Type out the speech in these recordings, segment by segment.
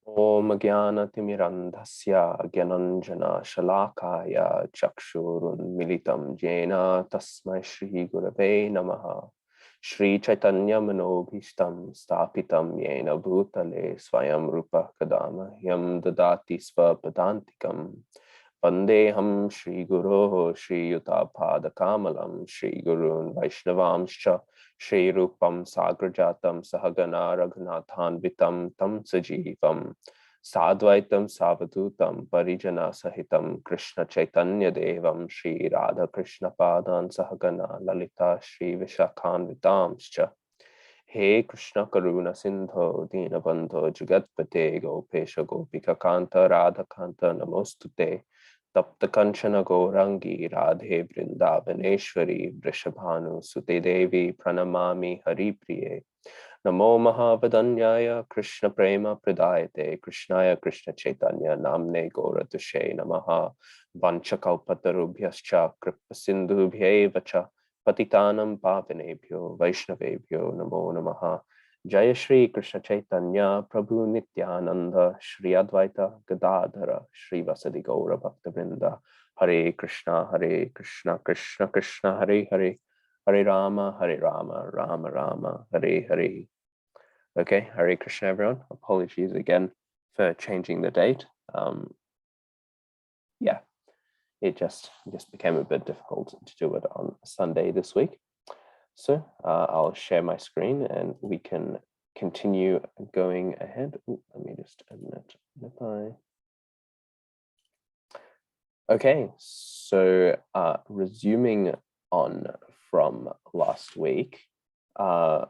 Om Jnana-timirandhasya Gyananjana Shalakaya Chakshurun Militam Jena Tasmai Shri Gurave Namaha. Shri Chaitanya Manobhishtam Stapitam Yena Bhutale Swayam Rupa Kadama Yam Dadati Svapadantikam Vandeham Shri Guroho Shri Yutapada Kamalam Shri Gurun Vaishnavamscha Shri Rupam Sagrajatam Sahagana Raghunathan Vitam Tam Sajivam Sadvaitam Savadutam Parijana Sahitam Krishna Chaitanya Devam Shri Radha Krishna Padan Sahagana Lalita Shri Vishakhan Vitamscha He Krishna Karuna Sindho Dinabandho Jagatpate Gopesha Gopika Kanta Radha Kanta Namostute Tapta Kanchana Gourangi Radhe Vrindavaneshwari Vrishabhanu Sute Devi Pranamami Haripriye Namo Mahavadanyaya Krishna Prema Pradayate Krishnaya Krishna Chaitanya Namne Gauratushe Namaha Vanchakalpatarubhyascha Kripasindhubhyevacha Patitanam Pavanebhyo Vaishnavebhyo Namo Namaha Jaya Shri Krishna Chaitanya Prabhu Nityananda Shri Advaita Gadadhara Shri Vasadi Gaura Bhaktavrinda Hare Krishna Krishna Krishna Hare Hare Hare Rama Rama Rama Hare Hare. Okay, Hare Krishna everyone. Apologies again for changing the date. Yeah, it just became a bit difficult to do it on Sunday this week. So I'll share my screen and we can continue going ahead. Ooh, let me just admit. Okay, so resuming on from last week, can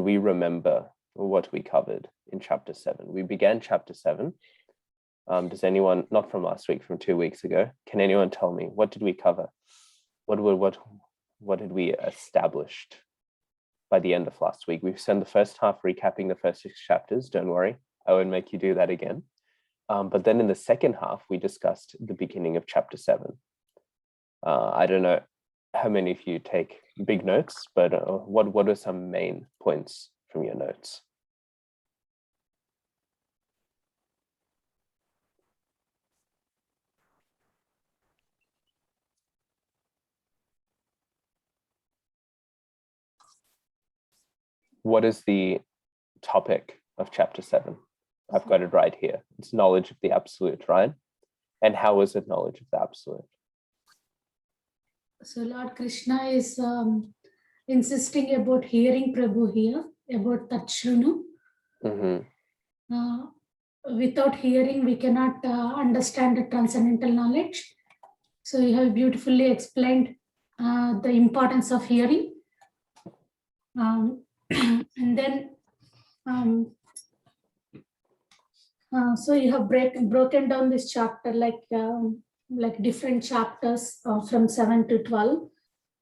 we remember what we covered in chapter 7? We began chapter 7. Does anyone, not from last week, from 2 weeks ago, can anyone tell me what did we cover? What had we established by the end of last week? We've spent the first half recapping the first 6 chapters. Don't worry, I won't make you do that again. But then in the second half, we discussed the beginning of chapter 7. I don't know how many of you take big notes, but what are some main points from your notes? What is the topic of chapter 7? I've got it right here. It's knowledge of the absolute, right? And how is it knowledge of the absolute? So Lord Krishna is insisting about hearing Prabhu here, about Tatshrunu. Without hearing, we cannot understand the transcendental knowledge. So you have beautifully explained the importance of hearing. And then, so you have broken down this chapter like different chapters from 7 to 12.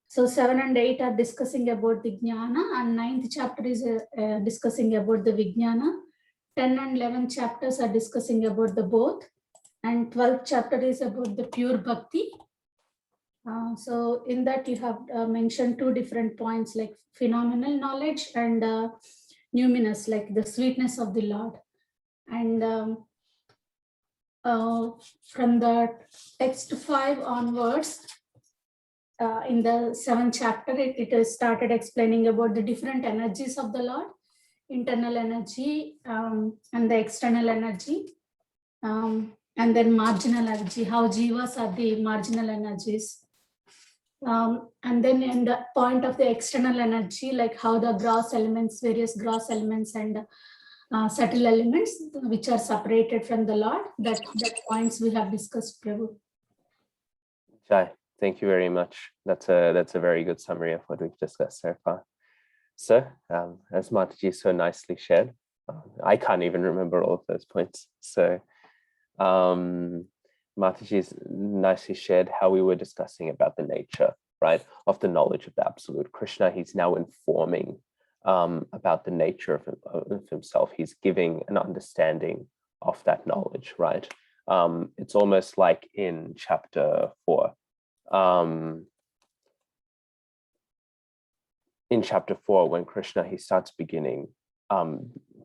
So 7 and 8 are discussing about the Jnana, and 9th chapter is discussing about the Vijnana. 10 and 11 chapters are discussing about the both, and 12th chapter is about the pure bhakti. So in that you have mentioned 2 different points, like phenomenal knowledge and numinous, like the sweetness of the Lord. And from the text 5 onwards, in the 7th chapter, it is started explaining about the different energies of the Lord, internal energy and the external energy, and then marginal energy, how Jivas are the marginal energies. And then in the point of the external energy, like how the gross elements, various gross elements and subtle elements, which are separated from the Lord, that points we have discussed, Prabhu. Jai, thank you very much. That's a very good summary of what we've discussed so far. So, as Mataji so nicely shared, I can't even remember all of those points. So, Mataji's nicely shared how we were discussing about the nature, right, of the knowledge of the absolute. Krishna, he's now informing about the nature of himself. He's giving an understanding of that knowledge, right? It's almost like in chapter 4. In chapter 4, when Krishna, he starts beginning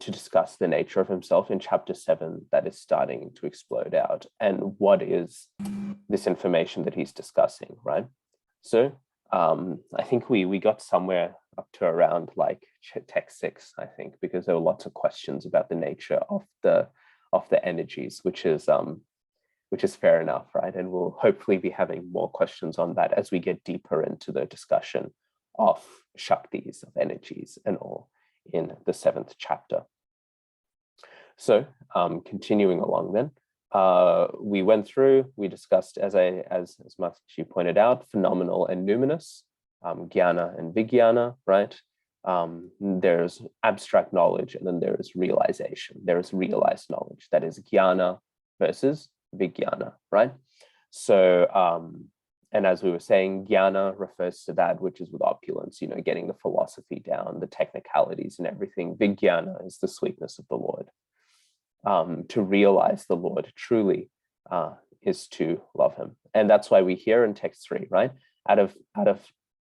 to discuss the nature of himself in chapter 7 that is starting to explode out. And what is this information that he's discussing, right? So I think we got somewhere up to around like text 6, I think, because there were lots of questions about the nature of the energies, which is fair enough, right? And we'll hopefully be having more questions on that as we get deeper into the discussion of Shaktis, of energies and all in the 7th chapter. So continuing along then, we discussed, as Mataji pointed out, phenomenal and numinous, jnana and vijnana, right? There's abstract knowledge, and then there is realization. There is realized knowledge, that is jnana versus vijnana, right? So, and as we were saying, jnana refers to that which is with opulence, getting the philosophy down, the technicalities and everything. Vijnana is the sweetness of the Lord. To realize the Lord truly is to love him. And that's why we hear in text 3, right? Out of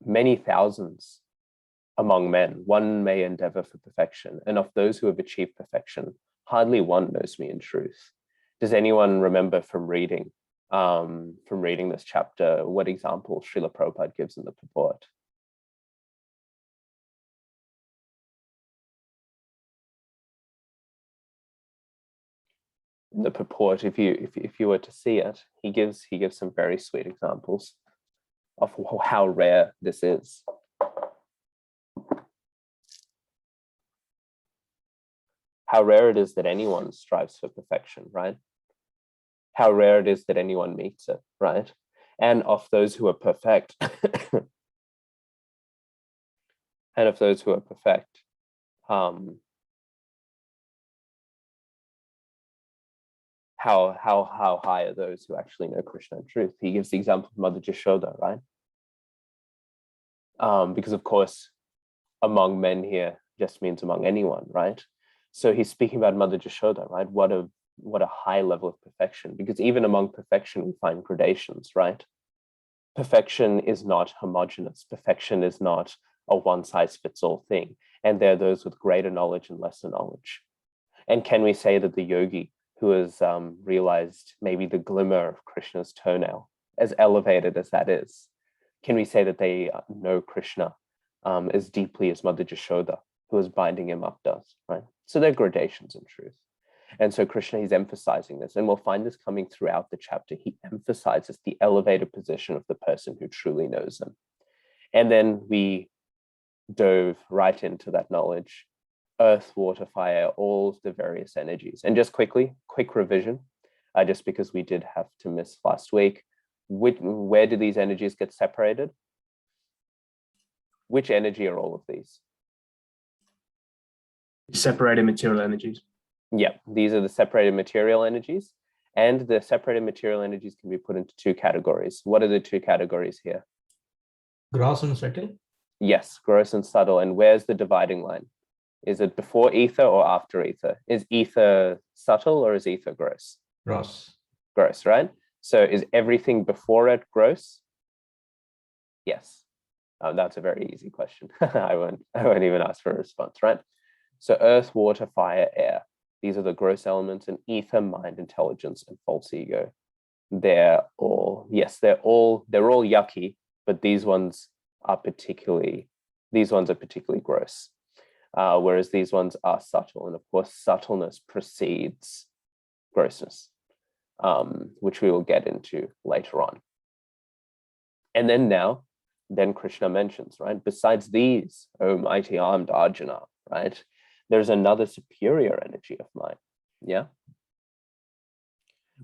many thousands among men, one may endeavor for perfection. And of those who have achieved perfection, hardly one knows me in truth. Does anyone remember from reading this chapter what example Srila Prabhupada gives in the purport? In the purport, if you were to see it, he gives some very sweet examples of how rare this is. How rare it is that anyone strives for perfection, right? How rare it is that anyone meets it, right? And of those who are perfect, how high are those who actually know Krishna in truth? He gives the example of Mother Jashoda, right? Because of course, among men here just means among anyone, right? So he's speaking about Mother Jashoda, right? What a high level of perfection, because even among perfection, we find gradations, right? Perfection is not homogeneous. Perfection is not a one-size-fits-all thing. And there are those with greater knowledge and lesser knowledge. And can we say that the yogi who has realized maybe the glimmer of Krishna's toenail, as elevated as that is, can we say that they know Krishna as deeply as Mother Jashoda, who is binding him up, does, right? So there are gradations in truth. And so Krishna, he's emphasizing this, and we'll find this coming throughout the chapter. He emphasizes the elevated position of the person who truly knows him. And then we dove right into that knowledge: earth, water, fire, all the various energies. And just quick revision, just because we did have to miss last week, where do these energies get separated? Which energy are all of these? Separated material energies. Yeah, these are the separated material energies, and the separated material energies can be put into two categories. What are the two categories here? Gross and subtle. Yes, gross and subtle. And where's the dividing line? Is it before ether or after ether? Is ether subtle or is ether gross? Gross. Gross, right? So is everything before it gross? Yes. That's a very easy question. I won't even ask for a response, right? So earth, water, fire, air. These are the gross elements, and ether, mind, intelligence, and false ego. They're all yucky, but these ones are particularly gross. Whereas these ones are subtle. And of course, subtleness precedes grossness, which we will get into later on. And then Krishna mentions, right? Besides these, O mighty armed Arjuna, right? There's another superior energy of mine, yeah?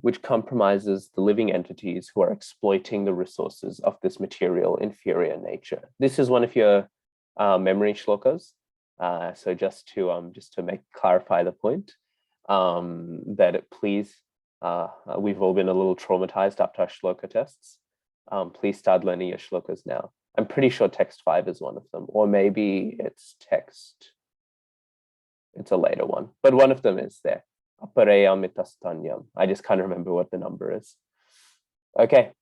Which compromises the living entities who are exploiting the resources of this material inferior nature. This is one of your memory shlokas. So just to clarify the point, please, we've all been a little traumatized after our shloka tests. Please start learning your shlokas now. I'm pretty sure text 5 is one of them, or maybe it's a later one, but one of them is there. Apareyamitasthanyam. I just can't remember what the number is. Okay.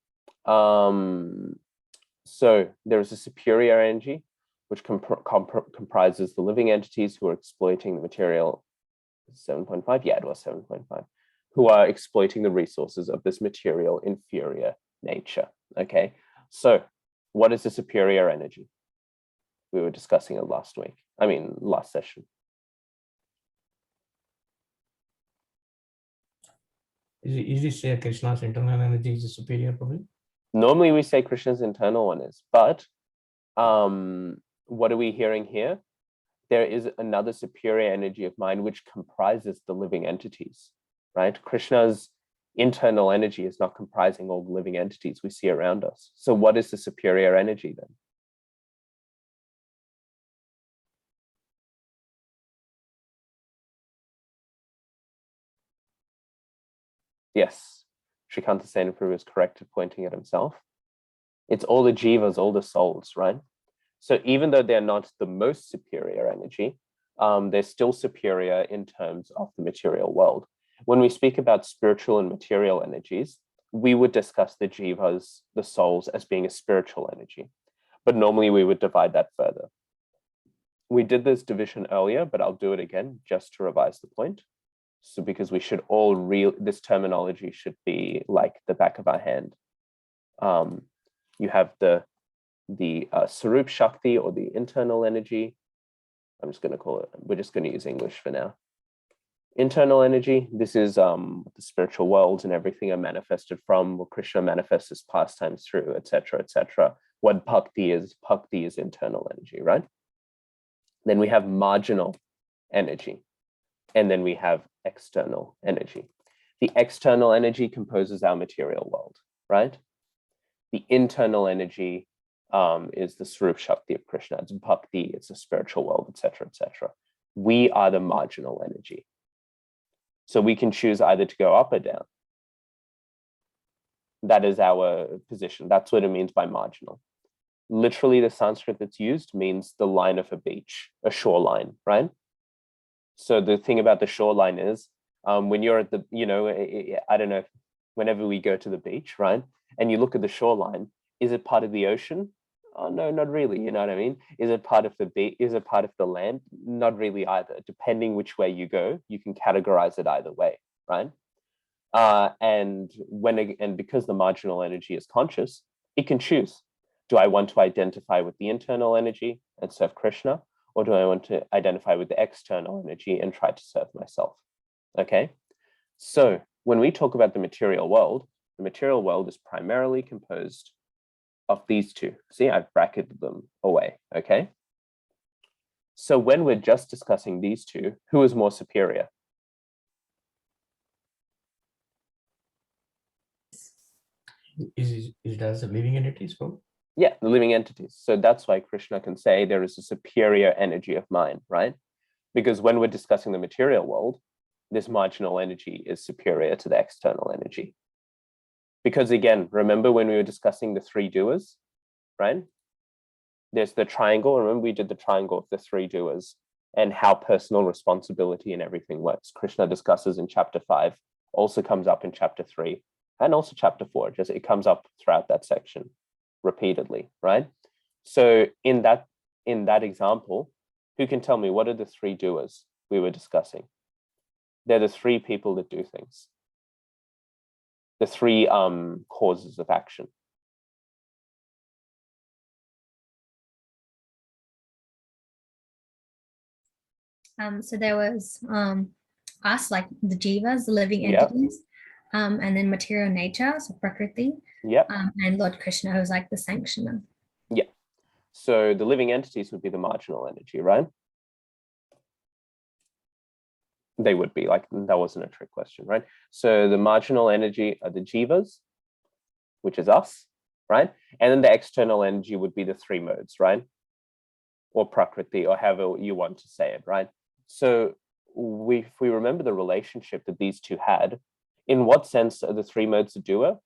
So there's a superior energy which comprises the living entities who are exploiting the material 7.5, yeah, it was 7.5, who are exploiting the resources of this material inferior nature. Okay, so what is the superior energy? We were discussing it last session. Is this Krishna's internal energy is superior probably? Normally we say Krishna's internal one is, but what are we hearing here? There is another superior energy of mind which comprises the living entities, right? Krishna's internal energy is not comprising all the living entities we see around us. So what is the superior energy then? Yes, Shrikanta Senaprabhu is correct at pointing at himself. It's all the jivas, all the souls, right? So even though they're not the most superior energy, they're still superior in terms of the material world. When we speak about spiritual and material energies, we would discuss the jivas, the souls, as being a spiritual energy. But normally we would divide that further. We did this division earlier, but I'll do it again just to revise the point. So because we should all this terminology should be like the back of our hand. You have the Sarup Shakti, or the internal energy. I'm just going to call it, we're just going to use English for now. Internal energy, this is the spiritual worlds and everything are manifested from, what Krishna manifests his pastimes through, etc., etc. What bhakti is internal energy, right? Then we have marginal energy, and then we have external energy. The external energy composes our material world, right? The internal energy is the Sarup Shakti of Krishna. It's bhakti, it's a spiritual world, etc., etc. We are the marginal energy. So we can choose either to go up or down. That is our position. That's what it means by marginal. Literally, the Sanskrit that's used means the line of a beach, a shoreline, right? So the thing about the shoreline is when you're at the, I don't know, whenever we go to the beach, right? And you look at the shoreline, is it part of the ocean? Oh, no, not really. You know what I mean? Is it part of the beach? Is it part of the land? Not really either. Depending which way you go, you can categorize it either way, right? And because the marginal energy is conscious, it can choose. Do I want to identify with the internal energy and serve Krishna? Or do I want to identify with the external energy and try to serve myself? Okay. So when we talk about the material world is primarily composed of these two. See, I've bracketed them away, okay? So when we're just discussing these two, who is more superior? Is it as a living entities? Yeah, the living entities. So that's why Krishna can say there is a superior energy of mind, right? Because when we're discussing the material world, this marginal energy is superior to the external energy. Because again, remember when we were discussing the three doers, right? There's the triangle. Remember we did the triangle of the three doers and how personal responsibility and everything works. Krishna discusses in chapter 5, also comes up in chapter 3, and also chapter 4. Just it comes up throughout that section repeatedly, right? So in that example, who can tell me what are the three doers we were discussing? They're the three people that do things. The three causes of action. So there was us, like the jivas, the living entities, and then material nature, so prakriti, and Lord Krishna, who's like the sanctioner. Yeah. So the living entities would be the marginal energy, right? They would be, like, that wasn't a trick question, right? So the marginal energy are the jivas, which is us, right? And then the external energy would be the three modes, right? Or prakriti, or however you want to say it, right? So if we remember the relationship that these two had, in what sense are the three modes a doer?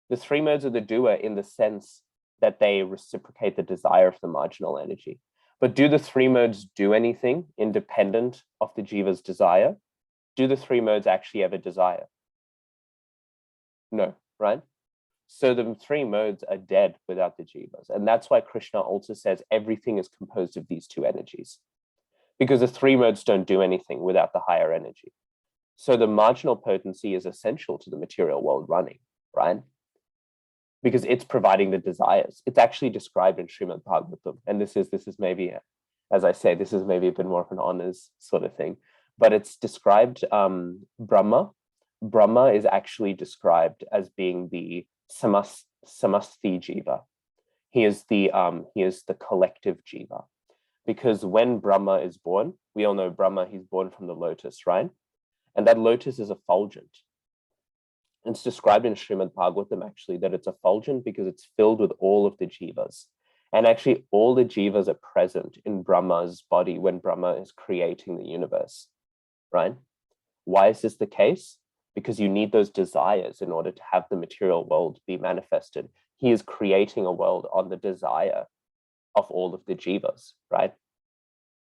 The three modes are the doer in the sense that they reciprocate the desire of the marginal energy. But do the three modes do anything independent of the jiva's desire? Do the three modes actually ever desire? No, right? So the three modes are dead without the jivas. And that's why Krishna also says everything is composed of these two energies. because the three modes don't do anything without the higher energy. So the marginal potency is essential to the material world running, right? Because it's providing the desires. It's actually described in Srimad Bhagavatam. And this is maybe, as I say, this is maybe a bit more of an honors sort of thing, but it's described, Brahma. Brahma is actually described as being the samasti jiva. He is the collective jiva. Because when Brahma is born, we all know Brahma, he's born from the lotus, right? And that lotus is effulgent. It's described in Srimad Bhagavatam actually that it's effulgent because it's filled with all of the jivas. And actually all the jivas are present in Brahma's body when Brahma is creating the universe, right? Why is this the case? Because you need those desires in order to have the material world be manifested. He is creating a world on the desire of all of the jivas, right?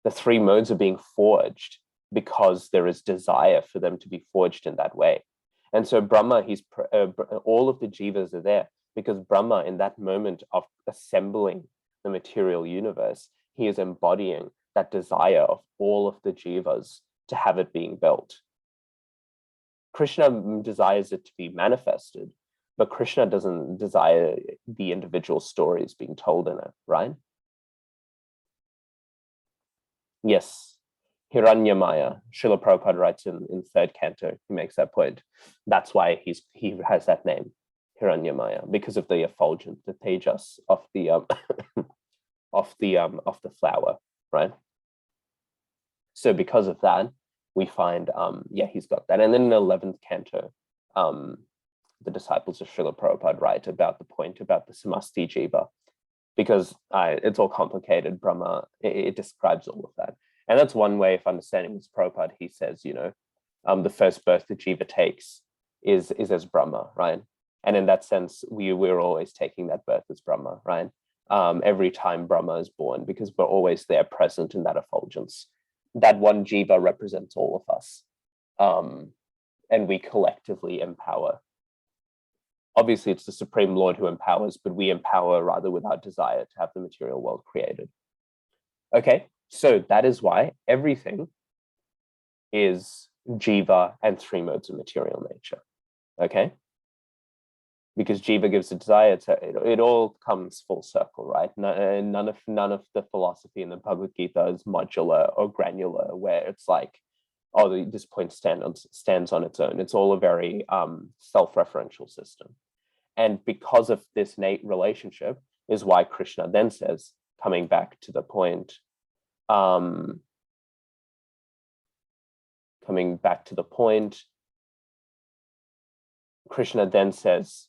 The three modes are being forged because there is desire for them to be forged in that way. And so Brahma, all of the jivas are there because Brahma, in that moment of assembling the material universe, he is embodying that desire of all of the jivas to have it being built. Krishna desires it to be manifested, but Krishna doesn't desire the individual stories being told in it, right? Yes. Hiranyamaya, Srila Prabhupada writes in third canto, he makes that point. That's why he has that name, Hiranyamaya, because of the effulgence, the tejas of the of the flower, right? So because of that, we find he's got that. And then in the 11th canto, the disciples of Srila Prabhupada write about the point about the samasti jiva, because it's all complicated. Brahma, it describes all of that. And that's one way of understanding this. Prabhupada, he says, the first birth the jiva takes is as Brahma, right? And in that sense, we're always taking that birth as Brahma, right? Every time Brahma is born, because we're always there present in that effulgence. That one jiva represents all of us. And we collectively empower. Obviously, it's the Supreme Lord who empowers, but we empower rather with our desire to have the material world created. Okay. So that is why everything is jiva and three modes of material nature, okay? Because jiva gives a desire to, it all comes full circle, right? None of the philosophy in the Bhagavad-gītā is modular or granular, where it's like, oh, this point stands on its own. It's all a very self-referential system. And because of this innate relationship is why Krishna then says, coming back to the point, Krishna then says,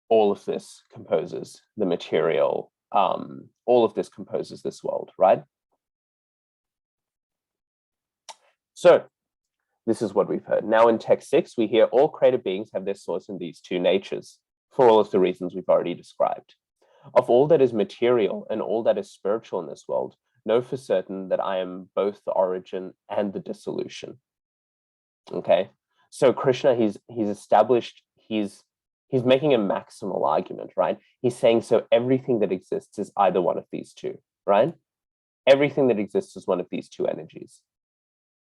all of this composes the material, all of this composes this world, right? So this is what we've heard. Now in text 6, we hear all created beings have their source in these two natures, for all of the reasons we've already described. Of all that is material and all that is spiritual in this world, know for certain that I am both the origin and the dissolution. Okay, so Krishna, he's established, he's making a maximal argument, right? He's saying, so everything that exists is either one of these two, right? Everything that exists is one of these two energies.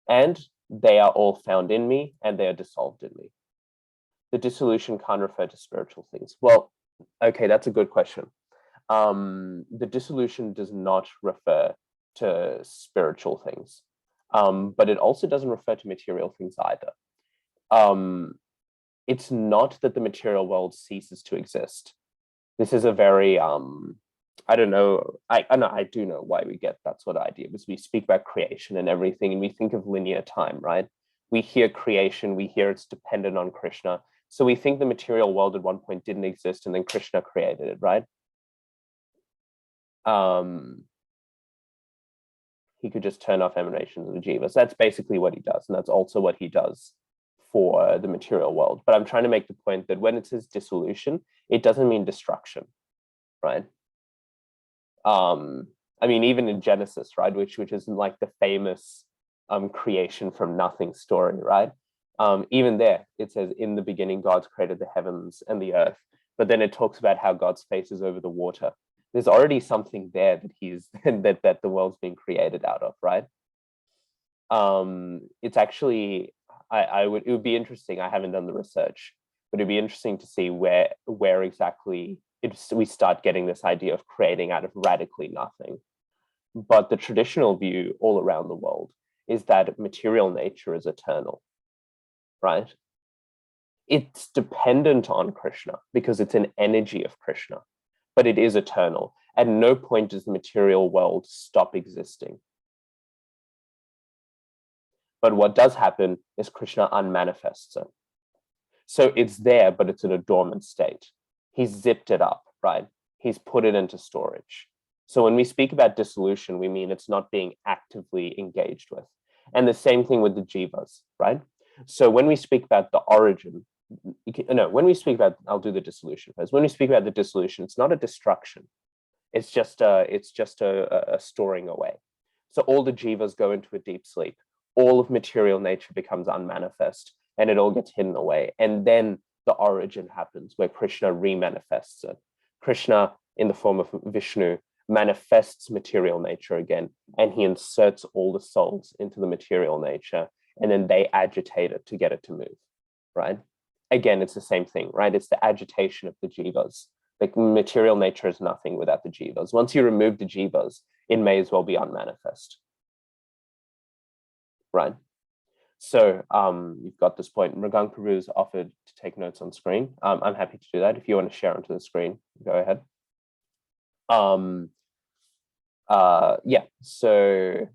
And they are all found in me and they are dissolved in me. The dissolution can't refer to spiritual things. Well, okay, that's a good question. The dissolution does not refer to spiritual things, but it also doesn't refer to material things either. It's not that the material world ceases to exist. This is a very, I don't know, I do know why we get that sort of idea, because we speak about creation and everything, and we think of linear time, right? We hear creation, we hear it's dependent on Krishna. So we think the material world at one point didn't exist and then Krishna created it, right? He could just turn off emanations of the Jivas. That's basically what he does. And that's also what he does for the material world. But I'm trying to make the point that when it says dissolution, it doesn't mean destruction, right? I mean, even in Genesis, right, which isn't like the famous creation from nothing story, right? Even there, it says, in the beginning, God created the heavens and the earth. But then it talks about how God's face is over the water. There's already something there that he's that the world's been created out of, right? It's actually, it would be interesting. I haven't done the research, but it'd be interesting to see where exactly we start getting this idea of creating out of radically nothing. But the traditional view all around the world is that material nature is eternal, right? It's dependent on Krishna because it's an energy of Krishna, but it is eternal. At no point does the material world stop existing. But what does happen is Krishna unmanifests it. So it's there, but it's in a dormant state. He's zipped it up, right? He's put it into storage. So when we speak about dissolution, we mean it's not being actively engaged with. And the same thing with the Jivas, right? So when we speak about the origin, when we speak about, I'll do the dissolution first. When we speak about the dissolution, it's not a destruction. It's just a storing away. So all the Jivas go into a deep sleep. All of material nature becomes unmanifest and it all gets hidden away. And then the origin happens where Krishna remanifests it. Krishna, in the form of Vishnu, manifests material nature again, and he inserts all the souls into the material nature, and then they agitate it to get it to move, right? Again, it's the same thing, right? It's the agitation of the Jivas. Like material nature is nothing without the Jivas. Once you remove the Jivas, it may as well be unmanifest, right? So you've got this point. Mrigang Prabhu's offered to take notes on screen. I'm happy to do that. If you want to share onto the screen, go ahead. Yeah, so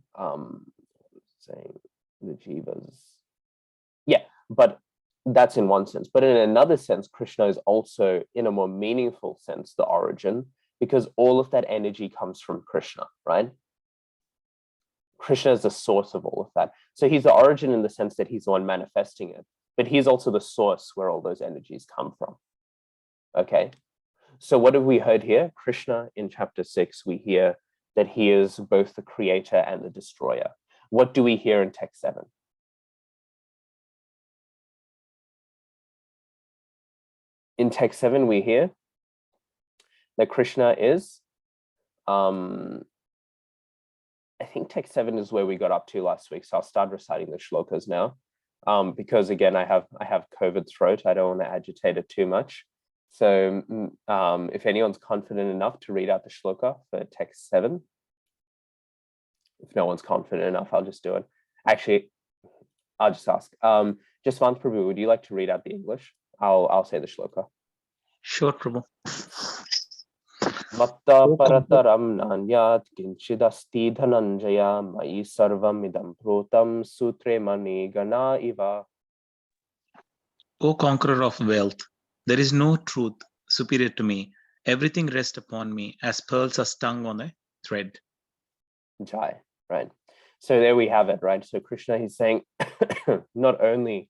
saying the Jivas. Yeah, but that's in one sense. But in another sense, Krishna is also, in a more meaningful sense, the origin, because all of that energy comes from Krishna, right? Krishna is the source of all of that. So he's the origin in the sense that he's the one manifesting it, but he's also the source where all those energies come from. Okay, so what have we heard here? Krishna in chapter 6, we hear that he is both the creator and the destroyer. What do we hear in text 7? In text 7, we hear that Krishna is, I think text 7 is where we got up to last week. So I'll start reciting the shlokas now, because again, I have COVID throat. I don't want to agitate it too much. So if anyone's confident enough to read out the shloka for text 7, if no one's confident enough, I'll just do it. Actually, I'll just ask. Jaswant Prabhu, would you like to read out the English? I'll say the shloka. Sure, Prabhu. Matta parataram nanyat kinchidasti dhananjaya mai sarvam idam protam sutre mani gana iva. O conqueror of wealth, there is no truth superior to me. Everything rests upon me as pearls are strung on a thread. Jai, right? So there we have it, right? So Krishna, he's saying, not only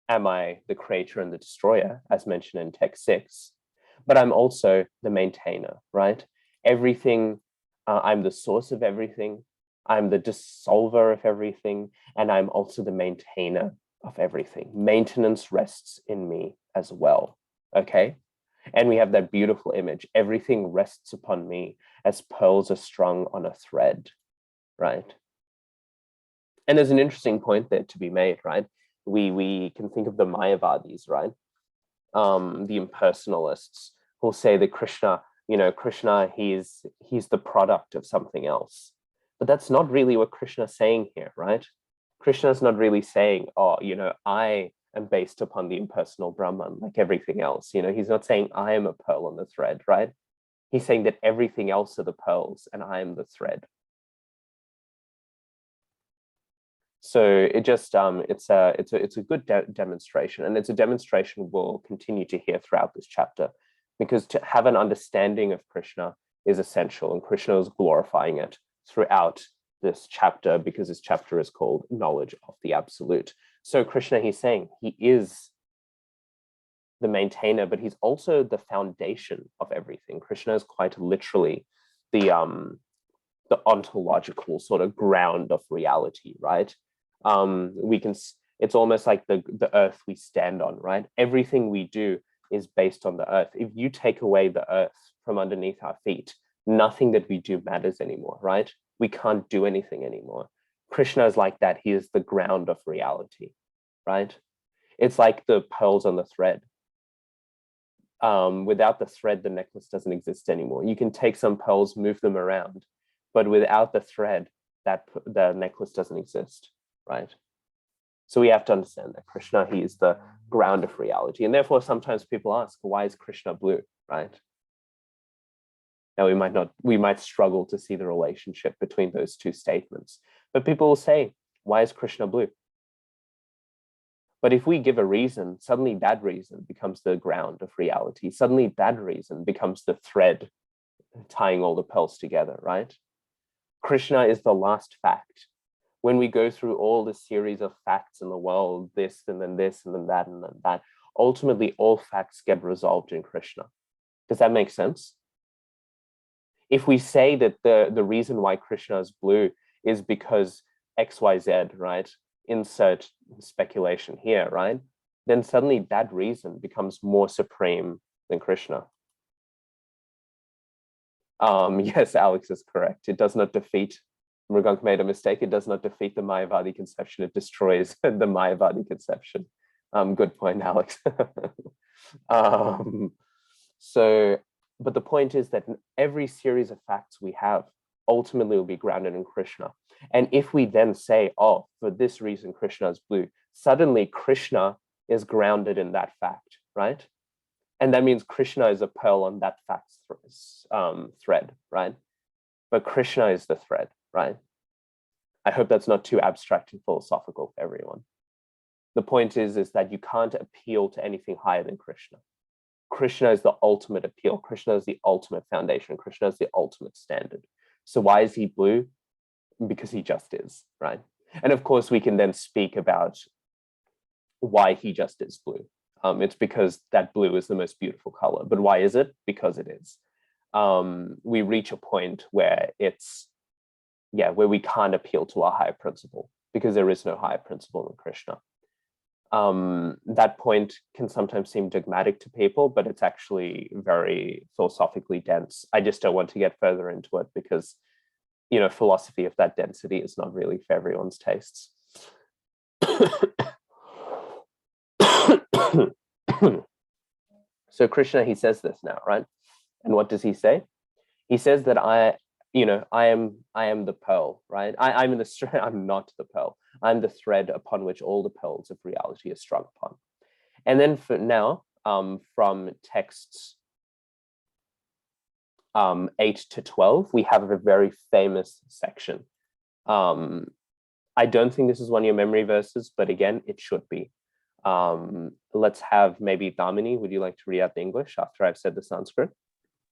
am I the creator and the destroyer, as mentioned in text 6, but I'm also the maintainer, right? Everything, I'm the source of everything. I'm the dissolver of everything, and I'm also the maintainer of everything. Maintenance rests in me as well, okay? And we have that beautiful image. Everything rests upon me as pearls are strung on a thread, right? And there's an interesting point there to be made, right? We can think of the Mayavadis, right? The impersonalists who'll say that Krishna, he's the product of something else. But that's not really what Krishna's saying here, right? Krishna's not really saying, oh, I am based upon the impersonal Brahman like everything else. He's not saying I am a pearl on the thread, right? He's saying that everything else are the pearls and I am the thread. So it just it's a good demonstration, and it's a demonstration we'll continue to hear throughout this chapter, because to have an understanding of Krishna is essential, and Krishna is glorifying it throughout this chapter, because this chapter is called Knowledge of the Absolute. So Krishna, he's saying he is the maintainer, but he's also the foundation of everything. Krishna is quite literally the ontological sort of ground of reality, right? It's almost like the earth we stand on, right? Everything we do is based on the earth. If you take away the earth from underneath our feet, nothing that we do matters anymore, right? We can't do anything anymore. Krishna is like that. He is the ground of reality, right? It's like the pearls on the thread. Without the thread, the necklace doesn't exist anymore. You can take some pearls, move them around, but without the thread, the necklace doesn't exist, right? So we have to understand that Krishna, he is the ground of reality. And therefore, sometimes people ask, why is Krishna blue, right? Now, we might struggle to see the relationship between those two statements, but people will say, why is Krishna blue? But if we give a reason, suddenly that reason becomes the ground of reality. Suddenly that reason becomes the thread tying all the pearls together, right? Krishna is the last fact. When we go through all the series of facts in the world, this and then this and then that and then that, ultimately all facts get resolved in Krishna. Does that make sense? If we say that the reason why Krishna is blue is because XYZ, right? Insert speculation here, right? Then suddenly that reason becomes more supreme than Krishna. Yes, Alex is correct. It does not defeat, Mrigank made a mistake. It does not defeat the Mayavadi conception. It destroys the Mayavadi conception. Good point, Alex. But the point is that every series of facts we have ultimately will be grounded in Krishna. And if we then say, oh, for this reason, Krishna is blue, suddenly Krishna is grounded in that fact, right? And that means Krishna is a pearl on that fact thread, right? But Krishna is the thread, right? I hope that's not too abstract and philosophical for everyone. The point is that you can't appeal to anything higher than Krishna. Krishna is the ultimate appeal. Krishna is the ultimate foundation. Krishna is the ultimate standard. So why is he blue? Because he just is, right? And of course, we can then speak about why he just is blue. It's because that blue is the most beautiful color. But why is it? Because it is. We reach a point where where we can't appeal to a higher principle because there is no higher principle than Krishna. That point can sometimes seem dogmatic to people, but it's actually very philosophically dense. I just don't want to get further into it because, you know, philosophy of that density is not really for everyone's tastes. So Krishna, he says this now, right? And what does he say? He says that I am the pearl, right? I'm not the pearl. I'm the thread upon which all the pearls of reality are strung upon. And then for now, from texts 8 to 12, we have a very famous section. I don't think this is one of your memory verses, but again, it should be. Let's have maybe Damini, would you like to read out the English after I've said the Sanskrit?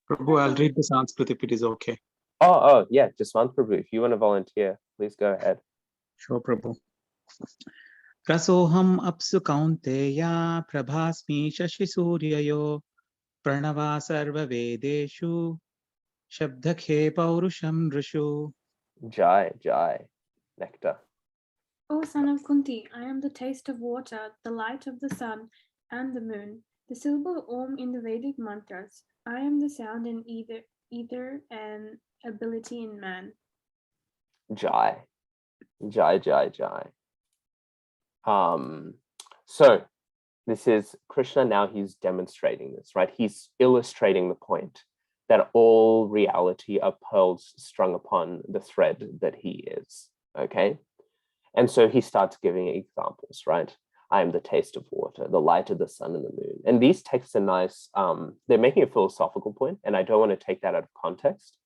Prabhu, I'll read the Sanskrit if it is okay. Oh, yeah, Jaswant Prabhu, if you want to volunteer, please go ahead. Sure, Prabhu. Rasoham apsu kaunteya prabhasmi shashi suryayo pranava sarva vedeshu shabdakhe paurusham rishu. Jai, Nectar. O son of Kunti, I am the taste of water, the light of the sun and the moon, the syllable Om in the Vedic mantras. I am the sound in either and ability in man. Jai. So this is Krishna now, he's demonstrating this, right? He's illustrating the point that all reality are pearls strung upon the thread that he is, okay? And so he starts giving examples, right? I am the taste of water, the light of the sun and the moon. And these texts are nice. They're making a philosophical point, and I don't want to take that out of context,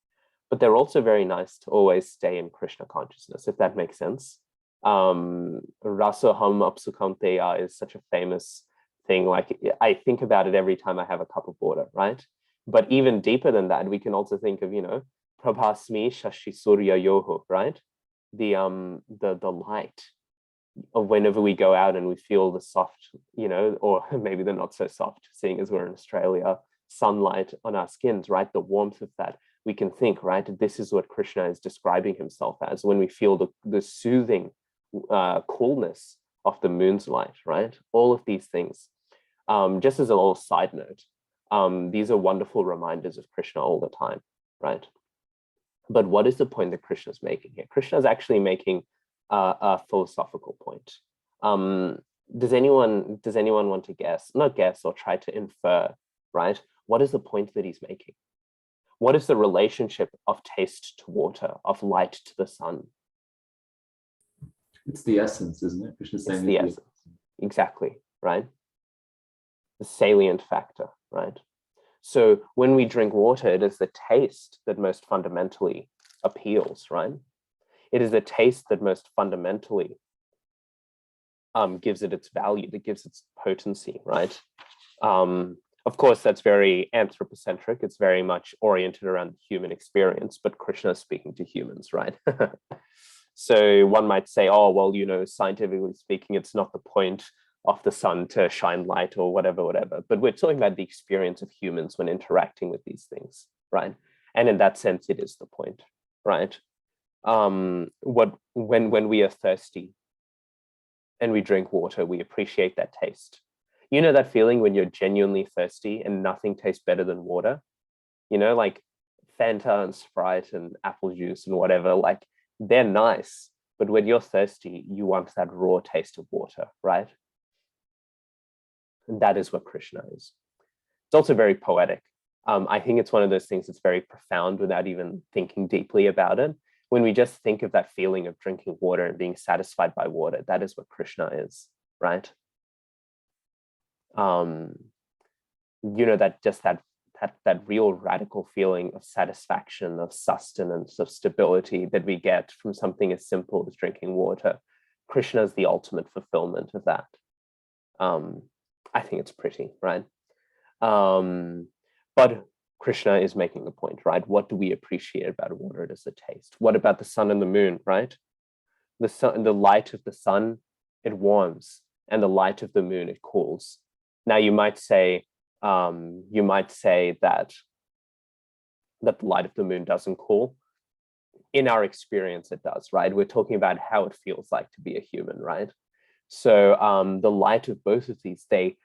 but they're also very nice to always stay in Krishna consciousness, if that makes sense. Rasoham apsukamteya is such a famous thing. Like, I think about it every time I have a cup of water, right? But even deeper than that, we can also think of, prabhasmi shashi surya yoho, right? The light of whenever we go out and we feel the soft, or maybe the not so soft, seeing as we're in Australia, sunlight on our skins, right? The warmth of that, we can think, right? This is what Krishna is describing himself as when we feel the soothing coolness of the moon's light, right? All of these things. Just as a little side note, these are wonderful reminders of Krishna all the time, right? But what is the point that Krishna is making here? Krishna is actually making a philosophical point. Does anyone want to guess, not guess, or try to infer, right? What is the point that he's making? What is the relationship of taste to water, of light to the sun? It's the essence, isn't it? Krishna's saying It's the essence. Exactly, right? The salient factor, right? So when we drink water, it is the taste that most fundamentally appeals, right? It is the taste that most fundamentally gives it its value, that gives its potency, right? Of course, that's very anthropocentric. It's very much oriented around the human experience, but Krishna is speaking to humans, right? So one might say, oh, well, you know, scientifically speaking, it's not the point of the sun to shine light or whatever. But we're talking about the experience of humans when interacting with these things, right? And in that sense, it is the point, right? When we are thirsty and we drink water, we appreciate that taste. You know that feeling when you're genuinely thirsty and nothing tastes better than water? You know, like Fanta and Sprite and apple juice and whatever, like they're nice, but when you're thirsty, you want that raw taste of water, right? And that is what Krishna is. It's also very poetic. I think it's one of those things that's very profound without even thinking deeply about it. When we just think of that feeling of drinking water and being satisfied by water, that is what Krishna is, right? You know, that real radical feeling of satisfaction, of sustenance, of stability that we get from something as simple as drinking water. Krishna is the ultimate fulfillment of that. I think it's pretty, right? But Krishna is making the point, right? What do we appreciate about water? It is the taste. What about the sun and the moon, right? The sun, the light of the sun, it warms, and the light of the moon, it cools. Now you might say that the light of the moon doesn't cool. In our experience, it does, right? We're talking about how it feels like to be a human, right? So the light of both of these, they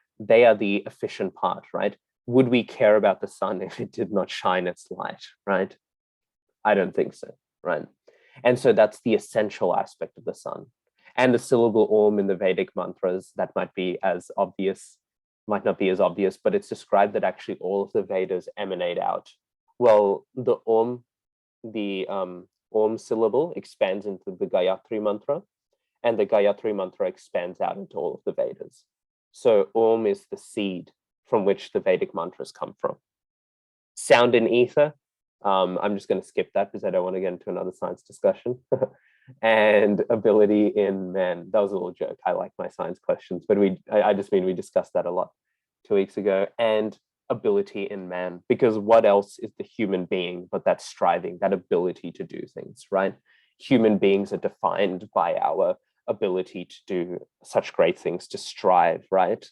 are the efficient part, right? Would we care about the sun if it did not shine its light, right? I don't think so, right? And so that's the essential aspect of the sun. And the syllable Om in the Vedic mantras, that might be as obvious, might not be as obvious, but it's described that actually all of the Vedas emanate out. Well, the Om syllable expands into the Gayatri mantra, and the Gayatri mantra expands out into all of the Vedas. So Om is the seed from which the Vedic mantras come from. Sound in ether, I'm just going to skip that because I don't want to get into another science discussion. And ability in men. That was a little joke. I like my science questions, but I just mean we discussed that a lot 2 weeks ago. And ability in man, because what else is the human being but that striving, that ability to do things, right? Human beings are defined by our ability to do such great things, to strive, right?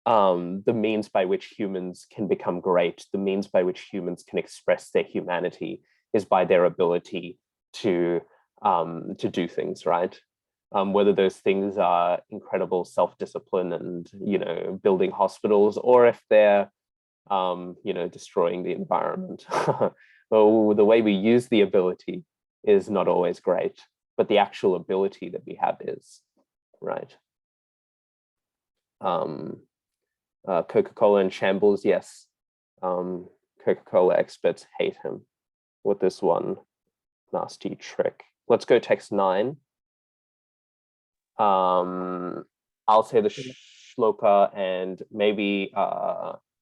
The means by which humans can become great, the means by which humans can express their humanity is by their ability to do things, right? Whether those things are incredible self-discipline and, you know, building hospitals, or if they're, you know, destroying the environment. Well, the way we use the ability is not always great, but the actual ability that we have is, right? Coca-Cola in shambles, yes. Coca-Cola experts hate him with this one nasty trick. Let's go text 9. I'll say the shloka, and maybe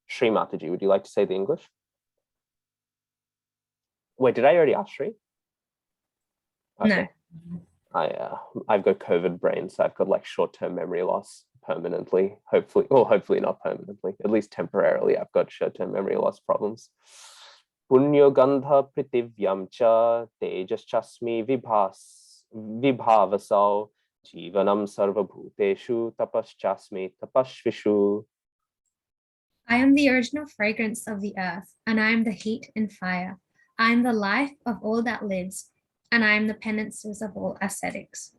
Sri Mataji, would you like to say the English? Wait, did I already ask Sri? Okay. No. I've got COVID brain, so I've got like short-term memory loss permanently, hopefully, or hopefully not permanently, at least temporarily. I've got short-term memory loss problems. Punyo gandha pritivyam cha tejaschasmi vibhavasau jivanam sarvabhuteshu tapaschasmi tapashvishu. I am the original fragrance of the earth, and I am the heat and fire. I am the life of all that lives, and I am the penances of all ascetics.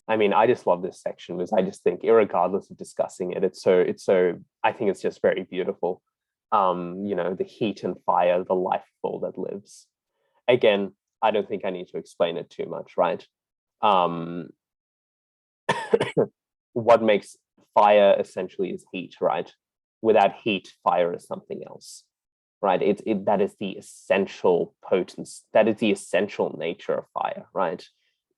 I mean, I just love this section because I just think, irregardless of discussing it, it's so, I think it's just very beautiful. The heat and fire, the life of all that lives. Again, I don't think I need to explain it too much, right? What makes fire essentially is heat, right? Without heat, fire is something else, right? That is the essential potence, that is the essential nature of fire, right?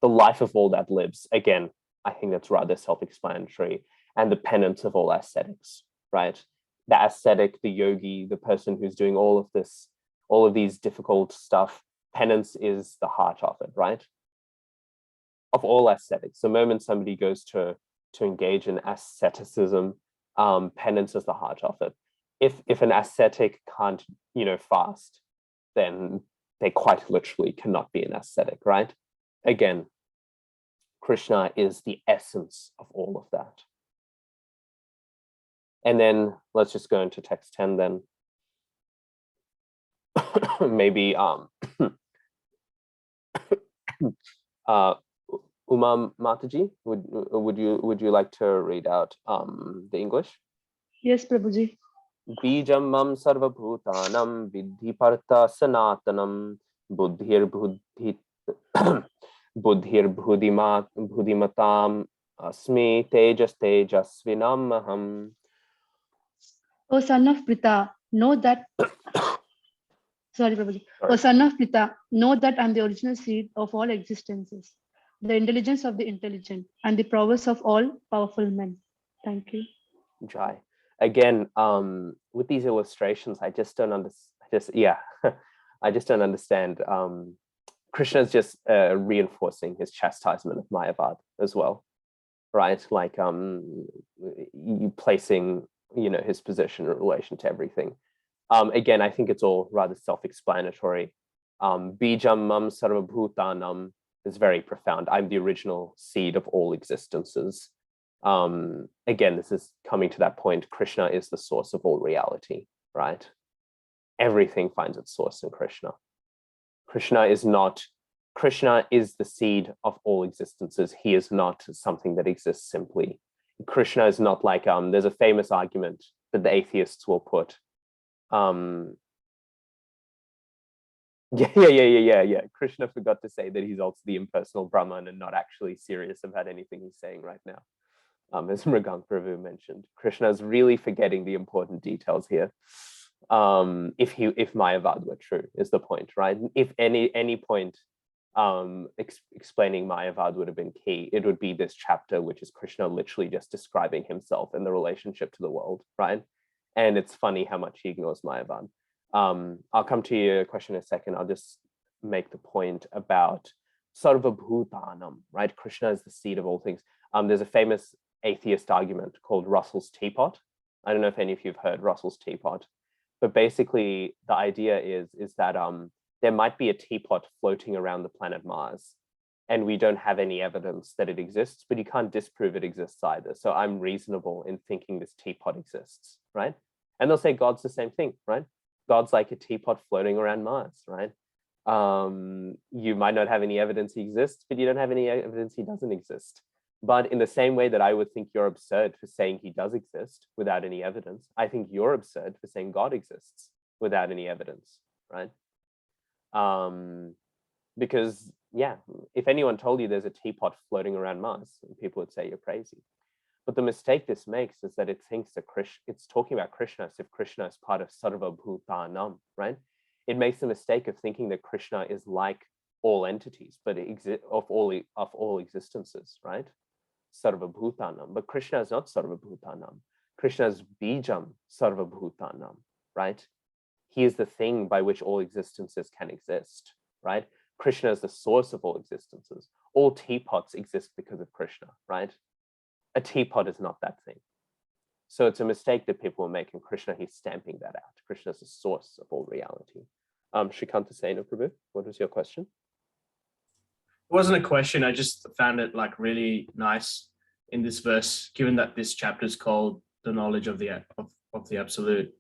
The life of all that lives. Again, I think that's rather self-explanatory. And the penance of all ascetics, right? The ascetic, the yogi, the person who's doing all of this, all of these difficult stuff, penance is the heart of it, right? Of all ascetics. The moment somebody goes to engage in asceticism, penance is the heart of it. If an ascetic can't, fast, then they quite literally cannot be an ascetic, right? Again, Krishna is the essence of all of that. And then let's just go into text 10 then. Maybe Uma Mataji, would you like to read out the English? Yes, Prabhuji. Bijam mam sarva bhutanam vidhi partha sanatanam buddhir bhudimatam asmi tejasvinam maham. O son of Pritha, know that. Sorry, Prabhuji. O son of Pritha, know that I am the original seed of all existences, the intelligence of the intelligent, and the prowess of all powerful men. Thank you. Jai. Again, with these illustrations, I just don't understand. I just don't understand. Krishna's just reinforcing his chastisement of Mayavad as well, right? Like you placing, his position in relation to everything. Again, I think it's all rather self-explanatory. Bijam mam sarva bhutanam is very profound. I'm the original seed of all existences. Again, this is coming to that point. Krishna is the source of all reality, right? Everything finds its source in Krishna. Krishna is the seed of all existences. He is not something that exists simply. Krishna is not like, there's a famous argument that the atheists will put. Yeah. Krishna forgot to say that he's also the impersonal Brahman and not actually serious about anything he's saying right now. As Mrigang Prabhu mentioned, Krishna is really forgetting the important details here. If Mayavad were true, is the point, right? If any point explaining Mayavad would have been key, it would be this chapter, which is Krishna literally just describing himself and the relationship to the world, right? And it's funny how much he ignores Mayavad. I'll come to your question in a second. I'll just make the point about Sarva Bhutanam, right? Krishna is the seed of all things. There's a famous atheist argument called Russell's teapot. I don't know if any of you have heard Russell's teapot, but basically the idea is that there might be a teapot floating around the planet Mars, and we don't have any evidence that it exists, but you can't disprove it exists either. So I'm reasonable in thinking this teapot exists, right? And they'll say God's the same thing, right? God's like a teapot floating around Mars, right? You might not have any evidence he exists, but you don't have any evidence he doesn't exist. But in the same way that I would think you're absurd for saying he does exist without any evidence, I think you're absurd for saying God exists without any evidence, right? Because, yeah, if anyone told you there's a teapot floating around Mars, people would say you're crazy. But the mistake this makes is that it thinks that it's talking about Krishna as if Krishna is part of Sarva Bhutanam, right? It makes the mistake of thinking that Krishna is like all entities, but of all existences, right? Sarva Bhutanam. But Krishna is not Sarva Bhutanam. Krishna is Bijam Sarva Bhutanam, right? He is the thing by which all existences can exist, right? Krishna is the source of all existences. All teapots exist because of Krishna, right? A teapot is not that thing. So it's a mistake that people will make in Krishna. He's stamping that out. Krishna is the source of all reality. Shrikanta Sena Prabhu, what was your question? It wasn't a question. I just found it like really nice in this verse, given that this chapter is called the knowledge of the absolute.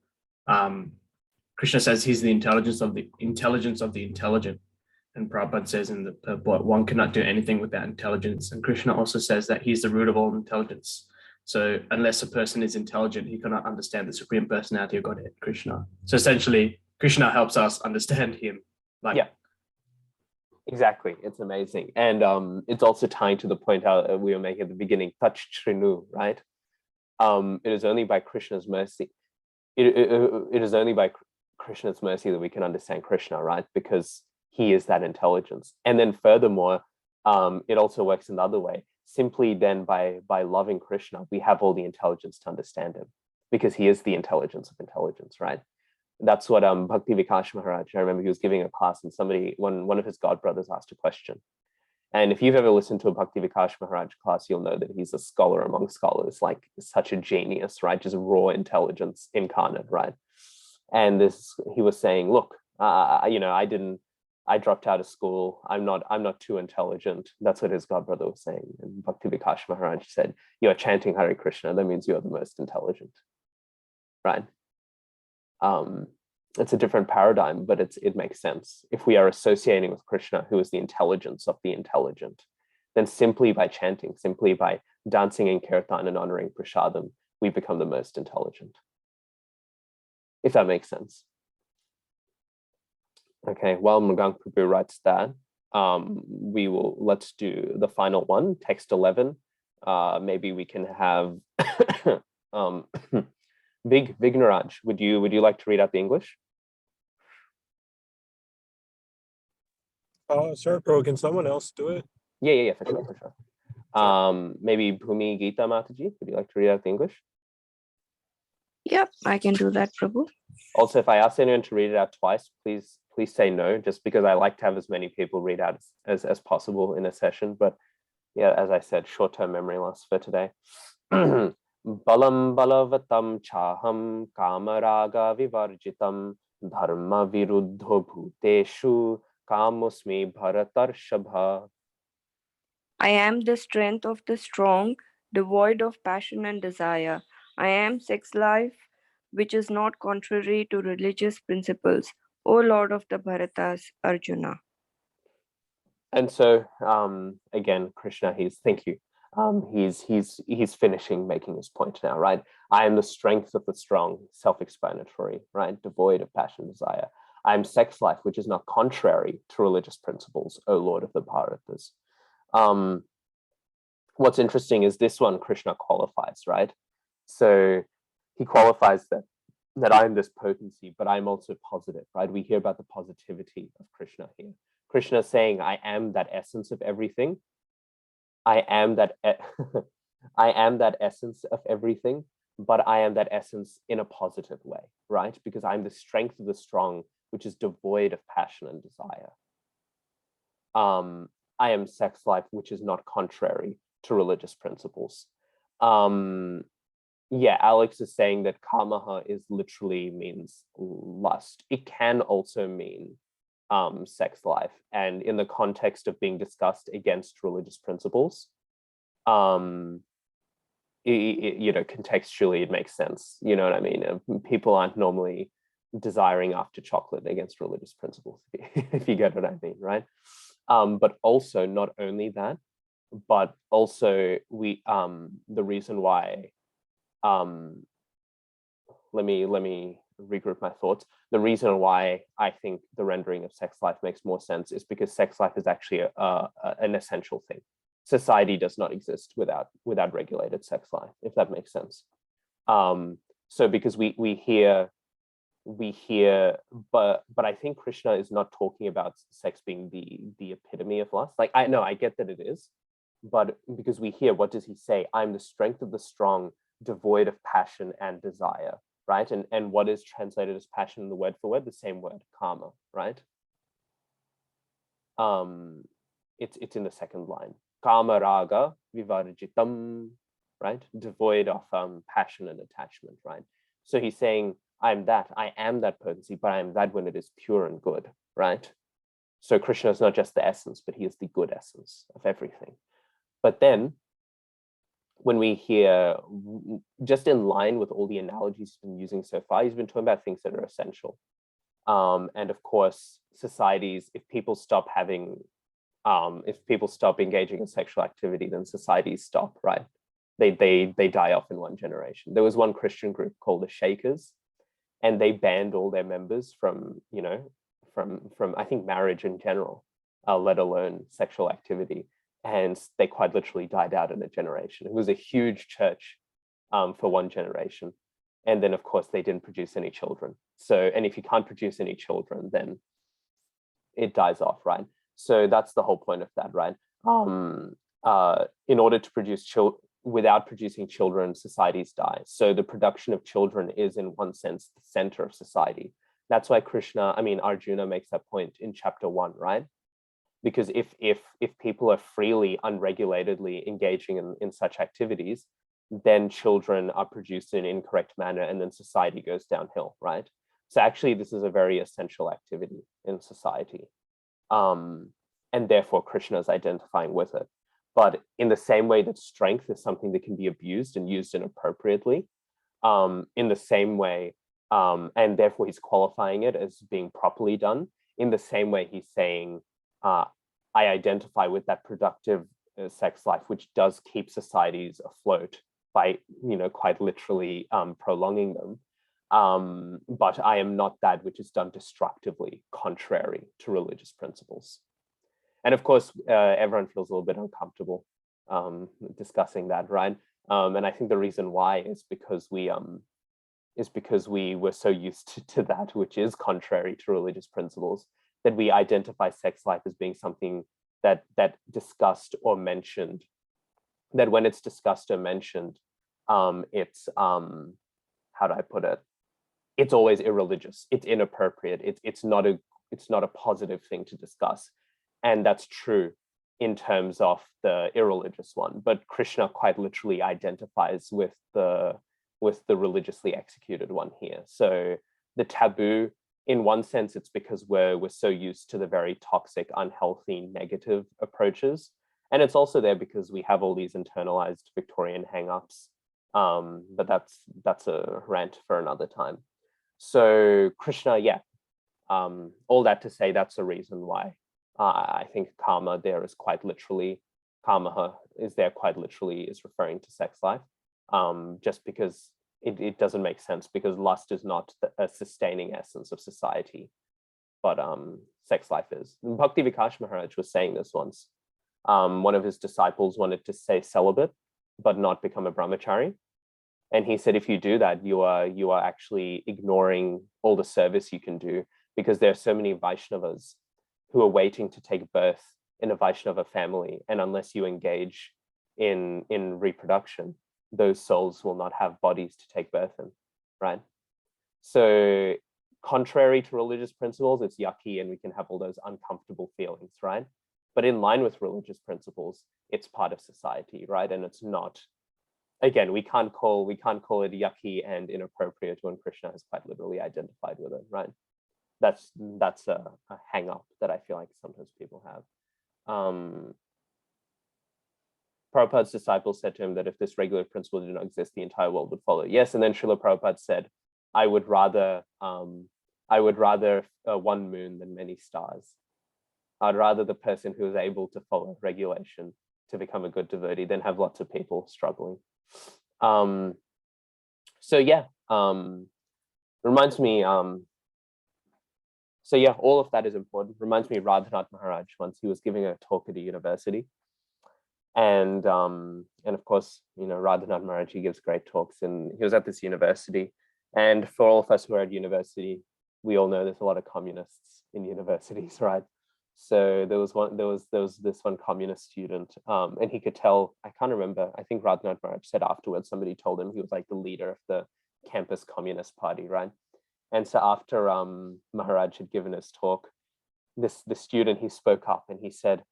Krishna says he's the intelligence of the intelligent. And Prabhupada says in the purport, one cannot do anything without intelligence. And Krishna also says that he's the root of all intelligence. So unless a person is intelligent, he cannot understand the Supreme Personality of Godhead, Krishna. So essentially, Krishna helps us understand him. Like, yeah, exactly. It's amazing. And it's also tying to the point how we were making at the beginning, Tach Shrinu, right? It is only by Krishna's mercy. It is only by Krishna's mercy that we can understand Krishna, right? Because he is that intelligence. And then furthermore, it also works in the other way. Simply then by loving Krishna, we have all the intelligence to understand him, because he is the intelligence of intelligence, right? That's what Bhakti-Vikas Maharaj, I remember he was giving a class and one of his godbrothers asked a question. And if you've ever listened to a Bhakti-Vikas Maharaj class, you'll know that he's a scholar among scholars, like such a genius, right? Just raw intelligence incarnate, right? And he was saying, look, I dropped out of school. I'm not too intelligent. That's what his godbrother was saying. And Bhakti-Vikas Maharaj said, you're chanting Hare Krishna. That means you're the most intelligent, right? It's a different paradigm, but it makes sense. If we are associating with Krishna, who is the intelligence of the intelligent, then simply by chanting, simply by dancing in kirtan and honoring prasadam, we become the most intelligent. If that makes sense. Okay, while Mrigang Prabhu writes that, let's do the final one, text 11. Maybe we can have Vignaraj, would you like to read out the English? Sure, Prabhu, can someone else do it? Yeah, for sure. Maybe Bhakti-gītā Mataji, would you like to read out the English? Yep, I can do that, Prabhu. Also, if I ask anyone to read it out twice, please say no, just because I like to have as many people read out as possible in a session. But yeah, as I said, short-term memory loss for today. Balam balavatam chaham kamaraga vivarjitam dharma viruddho bhuteshu kamusmi bharatarshabha. I am the strength of the strong, devoid of passion and desire. I am sex life, which is not contrary to religious principles. O Lord of the Bharatas, Arjuna. And so again, Krishna, thank you. He's finishing making his point now, right? I am the strength of the strong, self-explanatory, right? Devoid of passion and desire. I am sex life, which is not contrary to religious principles, O Lord of the Bharatas. What's interesting is this one Krishna qualifies, right? So he qualifies that I'm this potency, but I'm also positive, right? We hear about the positivity of Krishna here. Krishna is saying, I am that essence of everything. I am that essence of everything, but I am that essence in a positive way, right? Because I'm the strength of the strong, which is devoid of passion and desire. I am sex life, which is not contrary to religious principles. Yeah, Alex is saying that kamaha literally means lust. It can also mean sex life, and in the context of being discussed against religious principles, contextually it makes sense. You know what I mean? People aren't normally desiring after chocolate against religious principles, if you get what I mean, right? But also not only that, but also the reason why. Let me regroup my thoughts. The reason why I think the rendering of sex life makes more sense is because sex life is actually an essential thing. Society does not exist without regulated sex life, if that makes sense. So because we hear, but I think Krishna is not talking about sex being the epitome of lust. Like, I get that it is, but because we hear, what does he say? I'm the strength of the strong, devoid of passion and desire, right? And what is translated as passion in the word for word? The same word, kama, right? It's in the second line. Kama raga vivarjitam, right? Devoid of passion and attachment, right? So he's saying, I am that potency, but I am that when it is pure and good, right? So Krishna is not just the essence, but he is the good essence of everything. But then when we hear, just in line with all the analogies he's been using so far, he's been talking about things that are essential. And of course, societies, if people stop engaging in sexual activity, then societies stop, right? They die off in one generation. There was one Christian group called the Shakers, and they banned all their members from, from I think marriage in general, let alone sexual activity. And they quite literally died out in a generation. It was a huge church for one generation. And then of course they didn't produce any children. So, and if you can't produce any children, then it dies off, right? So that's the whole point of that, right? In order to produce children, without producing children, societies die. So the production of children is in one sense the center of society. That's why Arjuna makes that point in chapter 1, right? Because if people are freely, unregulatedly engaging in such activities, then children are produced in an incorrect manner, and then society goes downhill, right? So actually, this is a very essential activity in society. And therefore, Krishna is identifying with it. But in the same way that strength is something that can be abused and used inappropriately, in the same way, and therefore he's qualifying it as being properly done, in the same way he's saying, I identify with that productive sex life, which does keep societies afloat by, quite literally prolonging them. But I am not that which is done destructively, contrary to religious principles. And of course, everyone feels a little bit uncomfortable discussing that, right? And I think the reason why is because we were so used to that which is contrary to religious principles, that we identify sex life as being something that discussed or mentioned, that when it's discussed or mentioned, it's how do I put it? It's always irreligious. It's inappropriate. It's not a positive thing to discuss. And that's true in terms of the irreligious one. But Krishna quite literally identifies with the religiously executed one here. So the taboo, in one sense, it's because we're so used to the very toxic, unhealthy, negative approaches. And it's also there because we have all these internalized Victorian hang-ups. But that's a rant for another time. So Krishna, all that to say, that's a reason why I think karma there is quite literally, karma is there quite literally is referring to sex life, just because it doesn't make sense, because lust is not a sustaining essence of society, but sex life is. Bhakti Vikas Maharaj was saying this once. One of his disciples wanted to stay celibate, but not become a brahmachari. And he said, if you do that, you are actually ignoring all the service you can do, because there are so many Vaishnavas who are waiting to take birth in a Vaishnava family. And unless you engage in reproduction, those souls will not have bodies to take birth in, right? So contrary to religious principles, it's yucky and we can have all those uncomfortable feelings, right? But in line with religious principles, it's part of society, right? And it's not, again, we can't call it yucky and inappropriate when Krishna has quite literally identified with it, right? That's a hang up that I feel like sometimes people have. Prabhupada's disciples said to him that if this regular principle did not exist, the entire world would follow. Yes, and then Srila Prabhupada said, I would rather one moon than many stars. I'd rather the person who is able to follow regulation to become a good devotee than have lots of people struggling. Reminds me, all of that is important. Reminds me of Radhanath Maharaj. Once he was giving a talk at a university. And of course, Radhanath Maharaj, he gives great talks, and he was at this university. And for all of us who are at university, we all know there's a lot of communists in universities, right? So there was this one communist student, and he could tell, I can't remember, I think Radhanath Maharaj said afterwards, somebody told him he was like the leader of the campus communist party, right? And so after Maharaj had given his talk, the student, he spoke up and he said,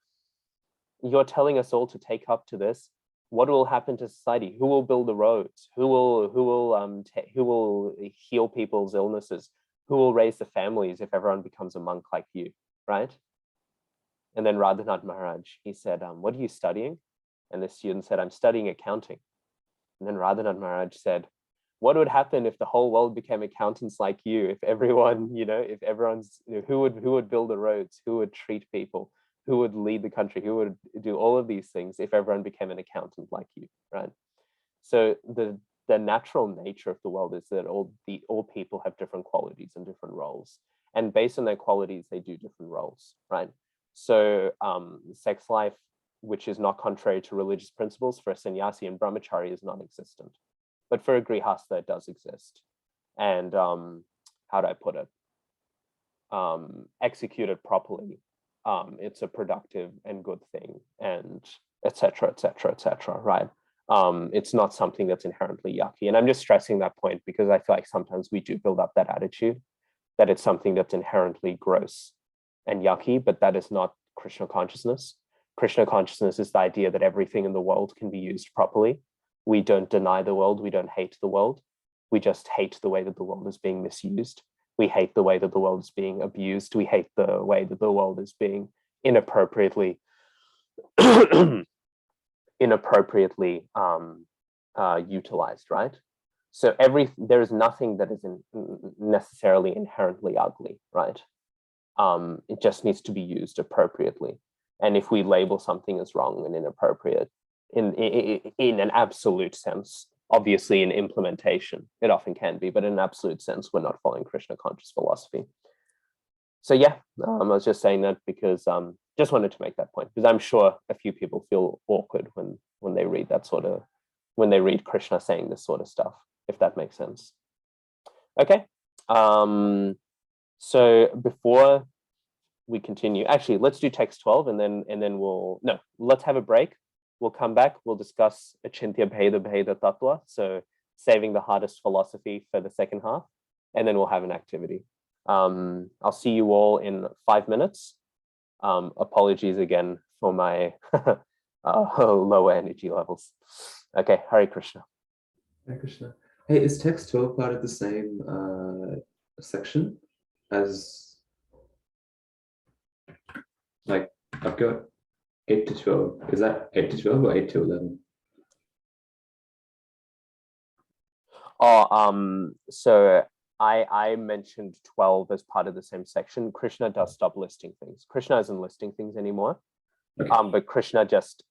you're telling us all to take up to this. What will happen to society? Who will build the roads? Who will heal people's illnesses? Who will raise the families if everyone becomes a monk like you, right? And then Radhanath Maharaj, he said, what are you studying? And the student said, I'm studying accounting. And then Radhanath Maharaj said, What would happen if the whole world became accountants like you? If everyone, if everyone's, who would build the roads? Who would treat people? Who would lead the country? Who would do all of these things if everyone became an accountant like you, right? So the natural nature of the world is that all people have different qualities and different roles. And based on their qualities, they do different roles, right? So sex life, which is not contrary to religious principles, for a sannyasi and brahmachari is non-existent. But for a grihastha, it does exist. And how do I put it? Executed properly, it's a productive and good thing, and etc., etc., etc., right? It's not something that's inherently yucky. And I'm just stressing that point because I feel like sometimes we do build up that attitude that it's something that's inherently gross and yucky, but that is not Krishna consciousness. Krishna consciousness is the idea that everything in the world can be used properly. We don't deny the world, we don't hate the world. We just hate the way that the world is being misused. We hate the way that the world is being abused. We hate the way that the world is being inappropriately utilized, right? So there is nothing that is necessarily inherently ugly, right? It just needs to be used appropriately. And if we label something as wrong and inappropriate in an absolute sense, obviously in implementation, it often can be, but in an absolute sense, we're not following Krishna conscious philosophy. So yeah, I was just saying that because just wanted to make that point, because I'm sure a few people feel awkward when they read when they read Krishna saying this sort of stuff, if that makes sense. Okay. So before we continue, actually, let's do text 12 and then let's have a break. We'll come back, we'll discuss Achintya Bheda Bheda Tattva, so saving the hardest philosophy for the second half, and then we'll have an activity. I'll see you all in 5 minutes. Apologies again for my lower energy levels. Okay, Hare Krishna. Hare Krishna. Hey, is text 12 part of the same section as, like, I've got 8 to 12. Is that 8 to 12 or 8 to 11? Oh, so I mentioned 12 as part of the same section. Krishna does stop listing things. Krishna isn't listing things anymore. Okay. But Krishna just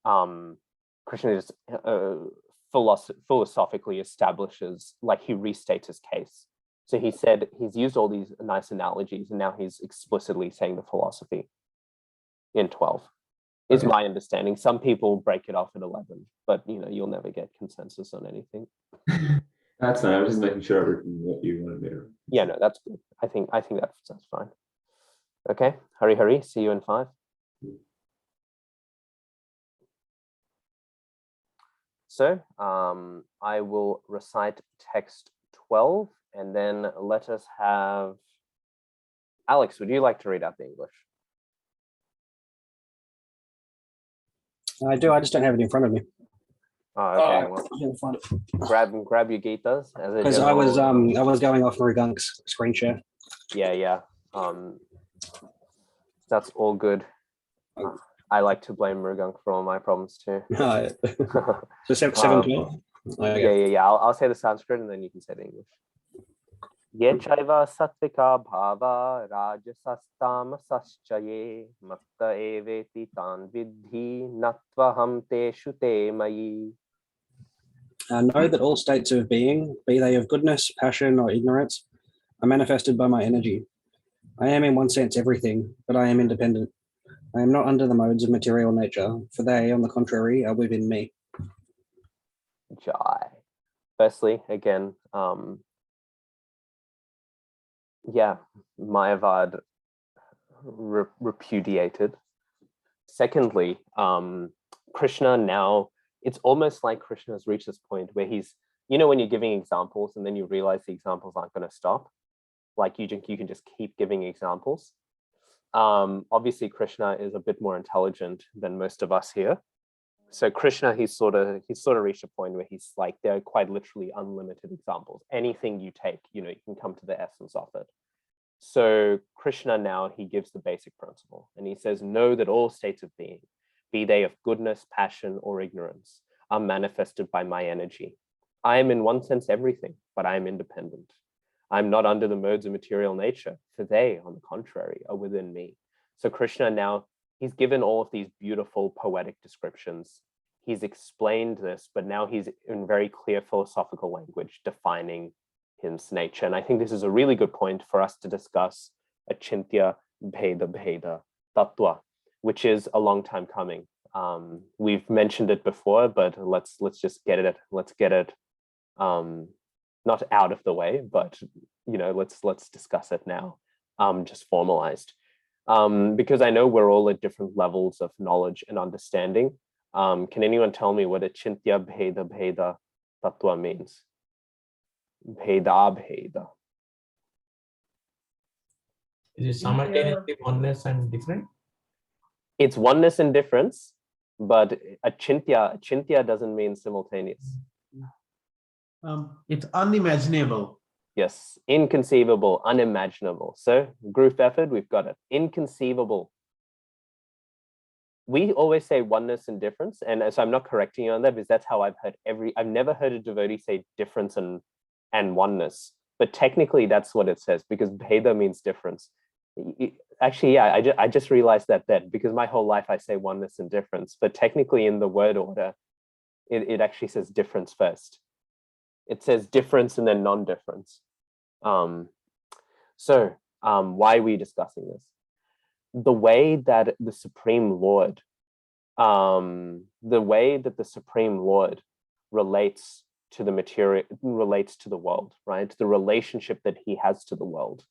philosophically establishes, like, he restates his case. So he said he's used all these nice analogies, and now he's explicitly saying the philosophy in 12. Is okay. My understanding. Some people break it off at 11, but you'll never get consensus on anything. That's fine. I was just making sure I've written what you wanted me to. Yeah, no, that's good. I think that's fine. Okay, Hari, see you in 5. So I will recite text 12, and then let us have Alex. Would you like to read out the English? I do. I just don't have it in front of me. Oh, okay. Well, grab your Gitas. Because I was going off Murugank's screen share. Yeah. That's all good. I like to blame Murugank for all my problems too. So 7:12. Yeah. I'll say the Sanskrit and then you can say the English. Yechaiva sattvika bhava rajasastamsaschaye matta eveti tan vidhi natvaham teshu te mayi. Know that all states of being, be they of goodness, passion, or ignorance, are manifested by my energy. I am in one sense everything, but I am independent. I am not under the modes of material nature, for they, on the contrary, are within me. Jai. Firstly, again, Mayavad repudiated. Secondly, Krishna now, it's almost like Krishna has reached this point where he's, when you're giving examples and then you realize the examples aren't going to stop, like you can just keep giving examples. Obviously, Krishna is a bit more intelligent than most of us here. So Krishna, he's sort of reached a point where he's like, there are quite literally unlimited examples. Anything you take, you can come to the essence of it. So Krishna now, he gives the basic principle, and he says, know that all states of being, be they of goodness, passion, or ignorance, are manifested by my energy. I am in one sense everything, but I am independent. I'm not under the modes of material nature, for they, on the contrary, are within me. So Krishna now, he's given all of these beautiful poetic descriptions. He's explained this, but now he's in very clear philosophical language defining his nature. And I think this is a really good point for us to discuss Achintya Bheda Bheda Tattva, which is a long time coming. We've mentioned it before, but let's just get it. Let's get it not out of the way, but let's discuss it now, just formalized. Because I know we're all at different levels of knowledge and understanding. Can anyone tell me what Achintya Bheda Bheda Tattva means? Bheda Bheda. Is it simultaneously oneness and different? It's oneness and difference, but achintya doesn't mean simultaneous. It's unimaginable. Yes, inconceivable, unimaginable. So group effort, we've got it. Inconceivable. We always say oneness and difference, and so I'm not correcting you on that because that's how I've heard I've never heard a devotee say difference and oneness, but technically that's what it says because bheda means difference. Actually, yeah, I just realized that then because my whole life I say oneness and difference, but technically in the word order, it actually says difference first. It says difference and then non-difference. So why are we discussing this? The way that the Supreme Lord, relates to the material, relates to the world, right? The relationship that he has to the world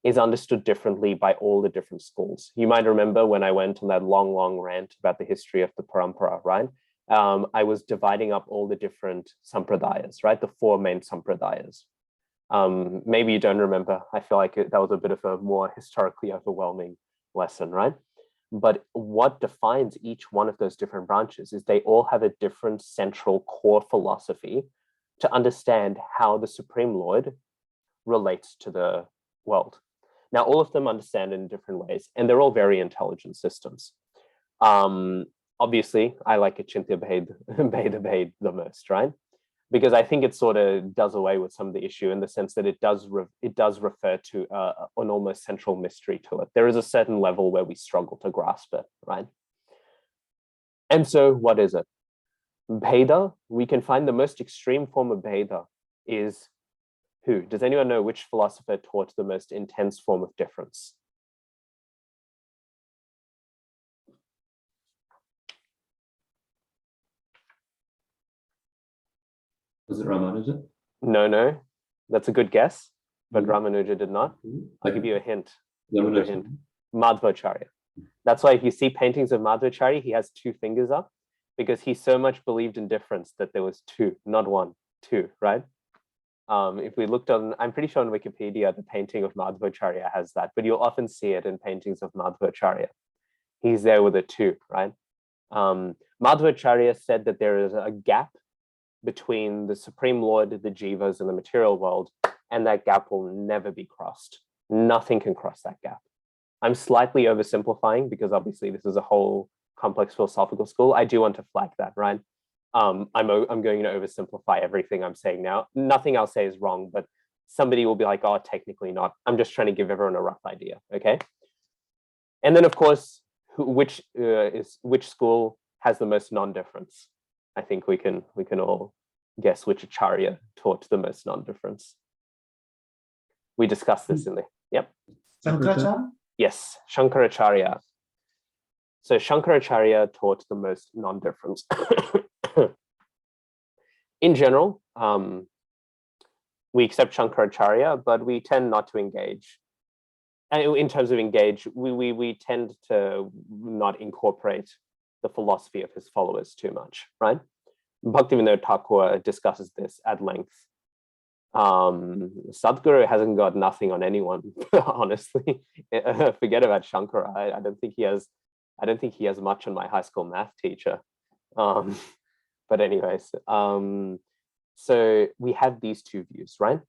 is understood differently by all the different schools. You might remember when I went on that long rant about the history of the parampara, right? I was dividing up all the different sampradayas, right? The four main sampradayas. Maybe you don't remember. I feel like that was a bit of a more historically overwhelming lesson, right? But what defines each one of those different branches is they all have a different central core philosophy to understand how the Supreme Lord relates to the world. Now, all of them understand in different ways, and they're all very intelligent systems. Obviously, I like Achintya Bheda the most, right? Because I think it sort of does away with some of the issue in the sense that it does refer to an almost central mystery to it. There is a certain level where we struggle to grasp it, right? And so what is it? Bheda, we can find the most extreme form of Bheda is who? Does anyone know which philosopher taught the most intense form of difference? Was it Ramanuja? No, that's a good guess, but Ramanuja did not. I'll give you a hint. Madhvacharya. That's why if you see paintings of Madhvacharya, he has two fingers up because he so much believed in difference that there was two, not one, two, right? If we looked on, I'm pretty sure on Wikipedia, the painting of Madhvacharya has that, but you'll often see it in paintings of Madhvacharya. He's there with a two, right? Madhvacharya said that there is a gap between the Supreme Lord, the Jivas, and the material world, and that gap will never be crossed. Nothing can cross that gap. I'm slightly oversimplifying because obviously this is a whole complex philosophical school. I do want to flag that, right? I'm going to oversimplify everything I'm saying now. Nothing I'll say is wrong, but somebody will be like, oh, technically not. I'm just trying to give everyone a rough idea, okay? And then of course, which school has the most non-difference? I think we can all guess which acharya taught the most non-difference. We discussed this in the, yep. Shankaracharya? Yes, Shankaracharya. So Shankaracharya taught the most non-difference. In general, we accept Shankaracharya, but we tend not to engage. And in terms of engage, we tend to not incorporate the philosophy of his followers too much, right? Bhaktivinoda Thakur discusses this at length. Sadhguru hasn't got nothing on anyone, honestly. Forget about Shankara. I don't think he has much on my high school math teacher. But anyways, so we have these two views, right?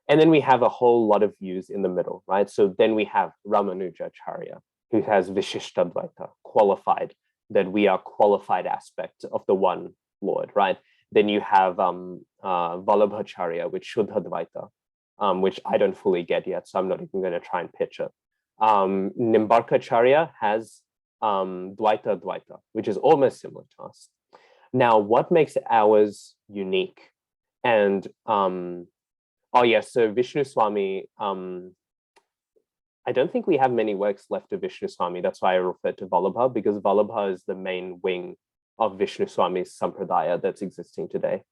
And then we have a whole lot of views in the middle, right? So then we have Ramanujacharya, who has Vishishtadvaita, qualified, that we are qualified aspects of the one Lord, right? Then you have Vallabhacharya with Shuddha Dvaita, which I don't fully get yet, so I'm not even going to try and pitch it. Nimbarkacharya has Dvaita Dvaita, which is almost similar to us. Now, what makes ours unique? And oh yes, so Vishnu Swami, I don't think we have many works left of Vishnu Swami. That's why I refer to Vallabha, because Vallabha is the main wing of Vishnu Swami's sampradaya that's existing today.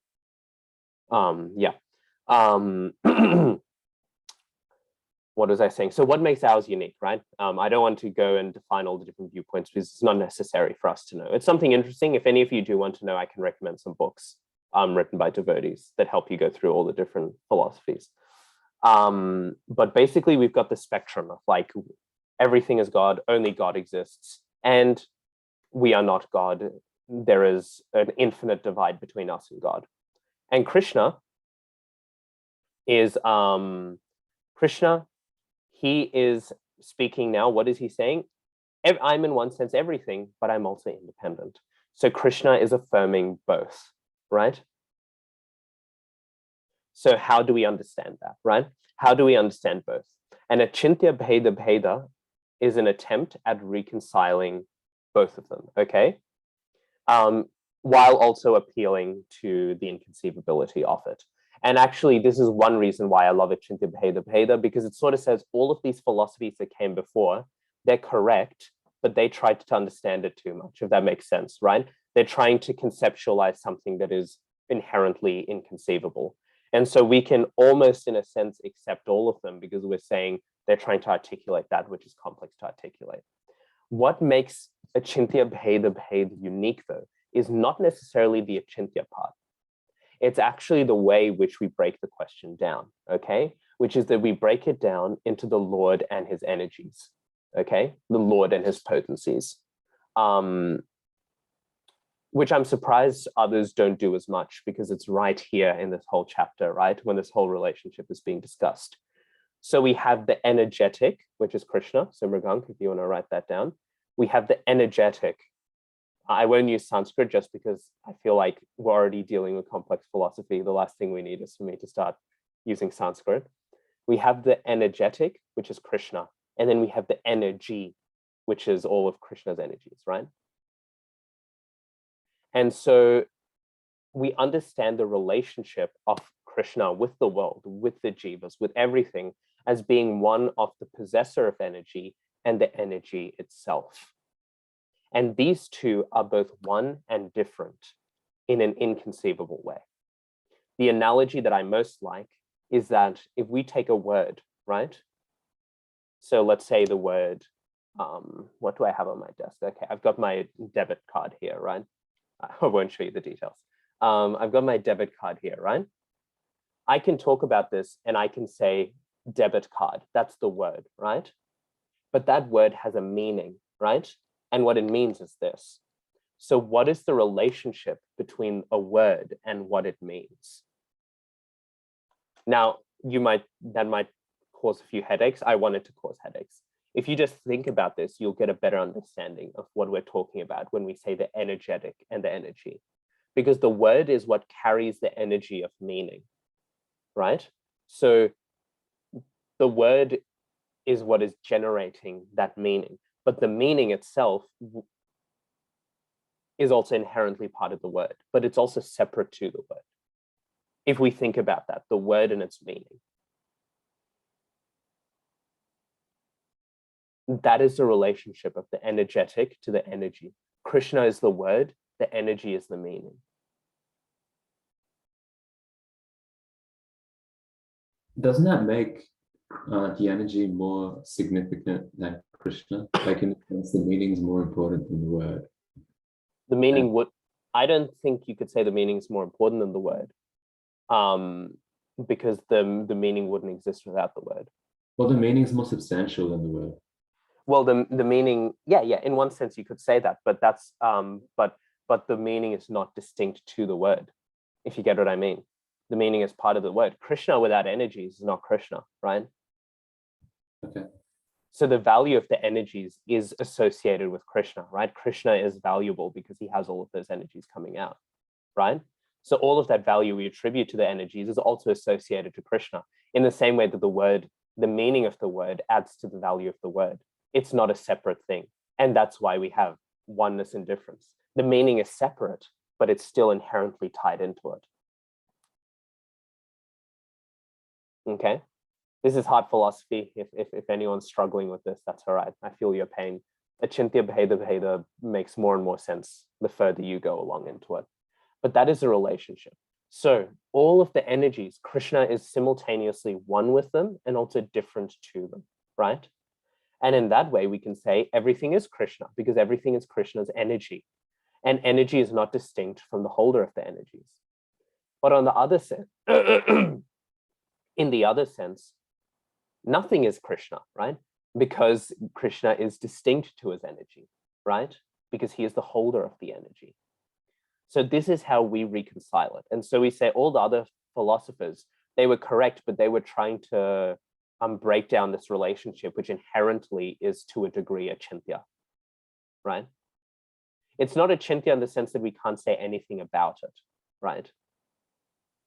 What was I saying? So what makes ours unique, right? I don't want to go and define all the different viewpoints because it's not necessary for us to know. It's something interesting. If any of you do want to know, I can recommend some books written by devotees that help you go through all the different philosophies. But basically, we've got the spectrum of like, everything is God, only God exists, and we are not God. There is an infinite divide between us and God. And Krishna is, Krishna, he is speaking now. What is he saying? I'm in one sense everything, but I'm also independent. So Krishna is affirming both, right? So how do we understand that, right? How do we understand both? And Achintya Bheda Bheda is an attempt at reconciling both of them, okay? While also appealing to the inconceivability of it. And actually, this is one reason why I love Achintya Bheda Bheda, because it sort of says all of these philosophies that came before, they're correct, but they tried to understand it too much, if that makes sense, right? They're trying to conceptualize something that is inherently inconceivable. And so we can almost, in a sense, accept all of them because we're saying they're trying to articulate that which is complex to articulate. What makes Achintya Bheda Bheda unique, though, is not necessarily the Achintya part. It's actually the way which we break the question down, okay? Which is that we break it down into the Lord and his energies, okay? The Lord and his potencies, which I'm surprised others don't do as much because it's right here in this whole chapter, right? When this whole relationship is being discussed. So we have the energetic, which is Krishna. So Mrigank, if you want to write that down, we have the energetic. I won't use Sanskrit just because I feel like we're already dealing with complex philosophy. The last thing we need is for me to start using Sanskrit. We have the energetic, which is Krishna. And then we have the energy, which is all of Krishna's energies, right? And so we understand the relationship of Krishna with the world, with the Jivas, with everything as being one of the possessor of energy and the energy itself. And these two are both one and different in an inconceivable way. The analogy that I most like is that if we take a word, right? So let's say the word, what do I have on my desk? Okay, I've got my debit card here, right? I won't show you the details. I've got my debit card here, right? I can talk about this and I can say debit card, that's the word, right? But that word has a meaning, right? And what it means is this. So what is the relationship between a word and what it means? Now, that might cause a few headaches. I want it to cause headaches. If you just think about this, you'll get a better understanding of what we're talking about when we say the energetic and the energy. Because the word is what carries the energy of meaning, right? So the word is what is generating that meaning. But the meaning itself is also inherently part of the word, but it's also separate to the word. If we think about that, the word and its meaning. That is the relationship of the energetic to the energy. Krishna is the word, the energy is the meaning. Doesn't that make the energy more significant than Krishna? Like, in a sense, the meaning is more important than the word. The meaning would, I don't think you could say the meaning is more important than the word, because the meaning wouldn't exist without the word. Well, the meaning is more substantial than the word. Well, the meaning, yeah, in one sense you could say that, but that's but the meaning is not distinct to the word, if you get what I mean. The meaning is part of the word. Krishna without energies is not Krishna, right? Okay. So the value of the energies is associated with Krishna, right? Krishna is valuable because he has all of those energies coming out, right? So all of that value we attribute to the energies is also associated to Krishna, in the same way that the meaning of the word adds to the value of the word. It's not a separate thing. And that's why we have oneness and difference. The meaning is separate, but it's still inherently tied into it. Okay, this is hard philosophy. If anyone's struggling with this, that's all right. I feel your pain. Achintya Bheda Bheda makes more and more sense the further you go along into it. But that is a relationship. So all of the energies, Krishna is simultaneously one with them and also different to them, right? And in that way, we can say everything is Krishna because everything is Krishna's energy. And energy is not distinct from the holder of the energies. But on the other sense, in the other sense, nothing is Krishna, right? Because Krishna is distinct to his energy, right? Because he is the holder of the energy. So this is how we reconcile it. And so we say all the other philosophers, they were correct, but they were trying to break down this relationship, which inherently is to a degree achintya, right? It's not achintya in the sense that we can't say anything about it, right?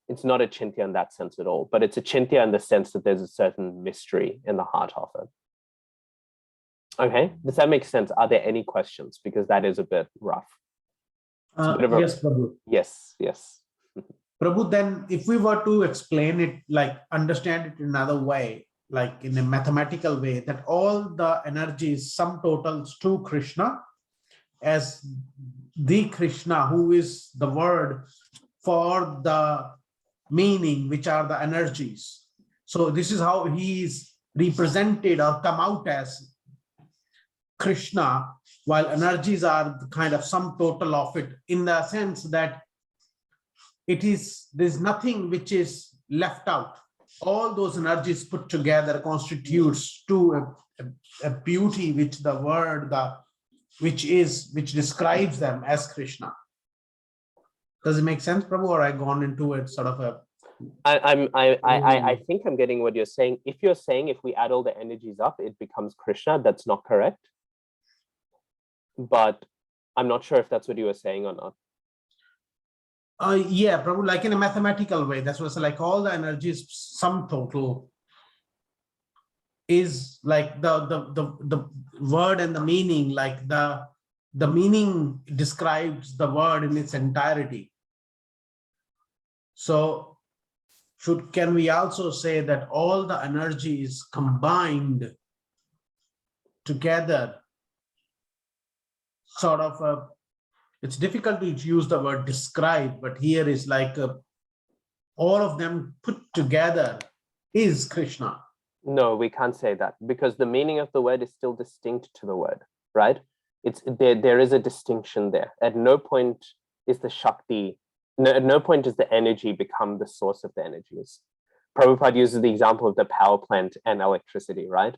It's not achintya in that sense at all, but it's achintya in the sense that there's a certain mystery in the heart of it. Okay, does that make sense? Are there any questions? Because that is a bit rough. Yes, Prabhu. Yes, yes. Prabhu, then if we were to explain it, like understand it in another way, like in a mathematical way, that all the energies sum totals to Krishna as the Krishna, who is the word for the meaning, which are the energies. So this is how he is represented or come out as Krishna, while energies are the kind of sum total of it, in the sense that there's nothing which is left out. All those energies put together constitutes to a beauty which the word, which describes them as Krishna. Does it make sense, Prabhu, or I gone into it sort of a... I think I'm getting what you're saying. If you're saying if we add all the energies up, it becomes Krishna, that's not correct. But I'm not sure if that's what you were saying or not. Yeah, probably like in a mathematical way. That's what's like all the energies sum total is like the word and the meaning, like the meaning describes the word in its entirety. So can we also say that all the energies combined together sort of it's difficult to use the word describe, but here is like all of them put together is Krishna. No, we can't say that because the meaning of the word is still distinct to the word, right? It's there is a distinction there. At no point is the Shakti, at no point does the energy become the source of the energies. Prabhupada uses the example of the power plant and electricity, right?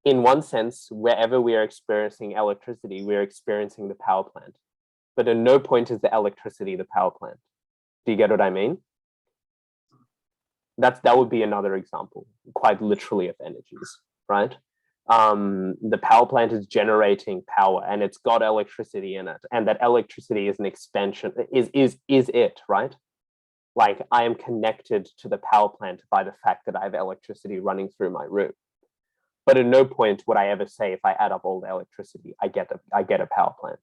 In one sense, wherever we are experiencing electricity, we are experiencing the power plant. But at no point is the electricity the power plant. Do you get what I mean? That would be another example, quite literally, of energies, right? The power plant is generating power and it's got electricity in it. And that electricity is an expansion, is it, right? Like I am connected to the power plant by the fact that I have electricity running through my room. But at no point would I ever say if I add up all the electricity, I get a power plant.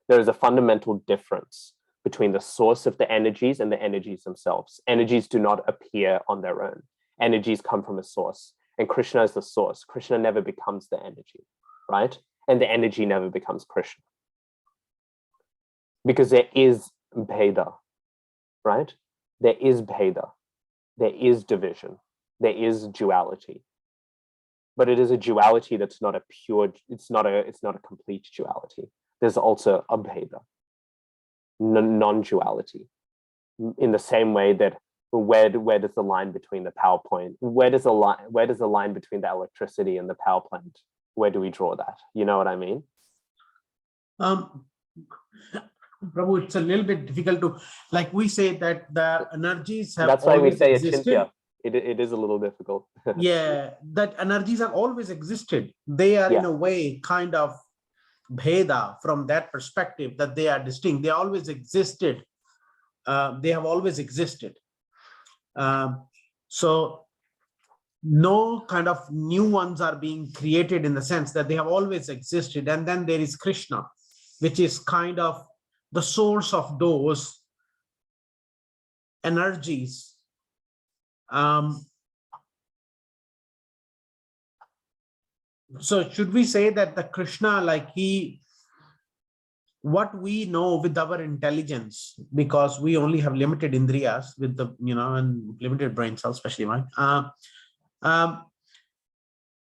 There is a fundamental difference between the source of the energies and the energies themselves. Energies do not appear on their own. Energies come from a source, and Krishna is the source. Krishna never becomes the energy, right? And the energy never becomes Krishna. Because there is Bheda, right? There is Bheda. There is division. There is duality. But it is a duality that's not a pure, it's not a complete duality. There's also a Bheda, non-duality. In the same way that where does the line between the power point, where does the line between the electricity and the power plant, where do we draw that? You know what I mean? Prabhu, it's a little bit difficult to, like we say that the energies have That's why we say existed. achintya. It is a little difficult. Yeah, that energies have always existed. They are in a way kind of bheda from that perspective, that they are distinct. They always existed. They have always existed. So no kind of new ones are being created in the sense that they have always existed. And then there is Krishna, which is kind of the source of those energies. So should we say that the Krishna, like what we know with our intelligence, because we only have limited indriyas with the, and limited brain cells, especially mine,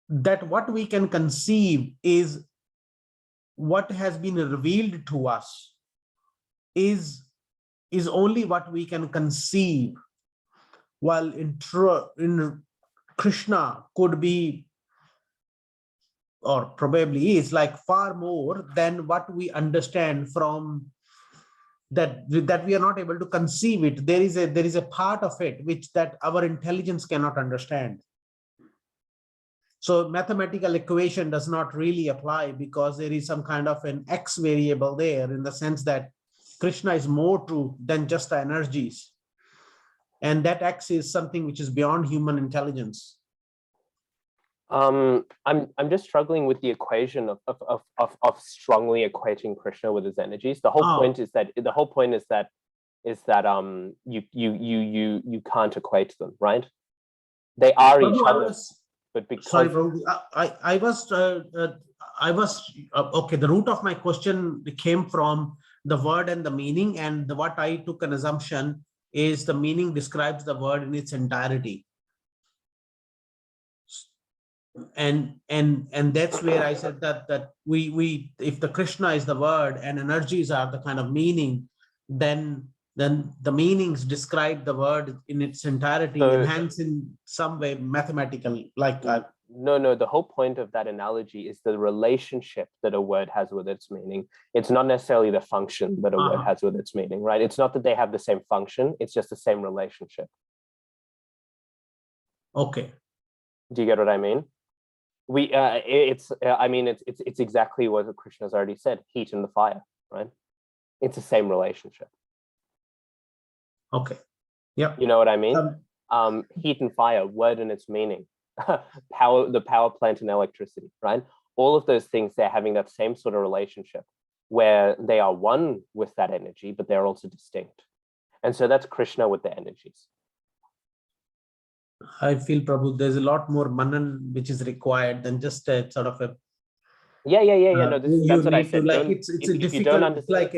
that what we can conceive is what has been revealed to us is only what we can conceive, while in Krishna could be, or probably is, like far more than what we understand from that we are not able to conceive it. There is a part of it which that our intelligence cannot understand. So mathematical equation does not really apply, because there is some kind of an X variable there, in the sense that Krishna is more true than just the energies. And that X is something which is beyond human intelligence. I'm just struggling with the equation of strongly equating Krishna with his energies. The whole point is that you can't equate them, right? They are each other. But because sorry, Prabhu, I was okay. The root of my question came from the word and the meaning, and what I took an assumption is the meaning describes the word in its entirety. And that's where I said that we if the Krishna is the word and energies are the kind of meaning, then the meanings describe the word in its entirety, and hence in some way mathematical, like no, the whole point of that analogy is the relationship that a word has with its meaning. It's not necessarily the function that a word has with its meaning, right? It's not that they have the same function, it's just the same relationship. Okay. Do you get what I mean? It's exactly what Krishna's already said, heat and the fire, right? It's the same relationship. Okay. Yeah. You know what I mean? Heat and fire, word and its meaning, the power plant and electricity, right? All of those things, they're having that same sort of relationship where they are one with that energy, but they're also distinct. And so that's Krishna with the energies. I feel, Prabhu, there's a lot more manan which is required than just a sort of a. Yeah. No, that's what I said. It's a difficult. It's like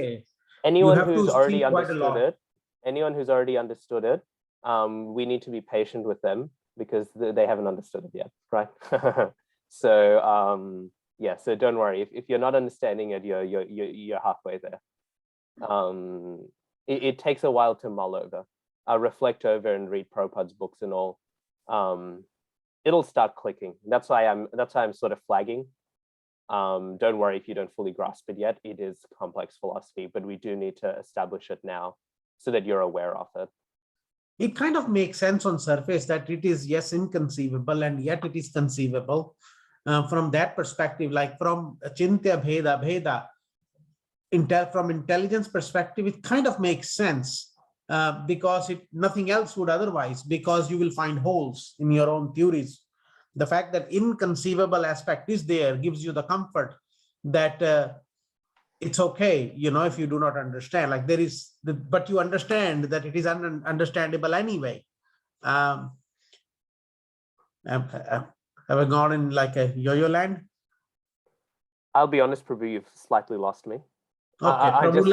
anyone who's already understood it. Anyone who's already understood it, we need to be patient with them because they haven't understood it yet, right? So yeah. So don't worry. If you're not understanding it, you're halfway there. It takes a while to mull over. Reflect over and read Prabhupada's books and all. It'll start clicking. That's why I'm sort of flagging. Don't worry if you don't fully grasp it yet. It is complex philosophy, but we do need to establish it now so that you're aware of it. It kind of makes sense on surface that it is, yes, inconceivable, and yet it is conceivable. From that perspective, like from Achintya Bheda, from intelligence perspective, it kind of makes sense. Because nothing else would otherwise, because you will find holes in your own theories. The fact that inconceivable aspect is there gives you the comfort that it's okay, if you do not understand, like there is, but you understand that it is understandable anyway. Have I gone in like a yo-yo land? I'll be honest, Prabhu, you've slightly lost me. Okay, Prabhu,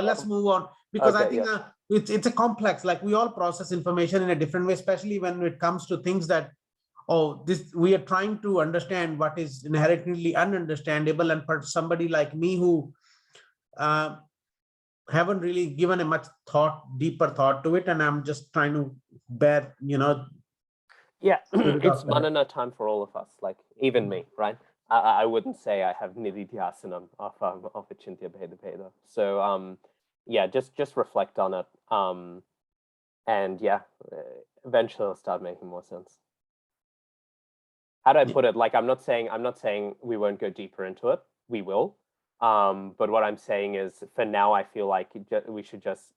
let's move on, because okay, I think it's a complex, like we all process information in a different way, especially when it comes to things that, we are trying to understand what is inherently ununderstandable. And for somebody like me who haven't really given a much deeper thought to it, and I'm just trying to bear, Yeah, it's manana time for all of us, like even me, right? I wouldn't say I have nididhyasanam of Achintya Bheda. So yeah, just reflect on it. And yeah, eventually it'll start making more sense. How do I put it? Like I'm not saying we won't go deeper into it. We will, But what I'm saying is, for now, I feel like we should just,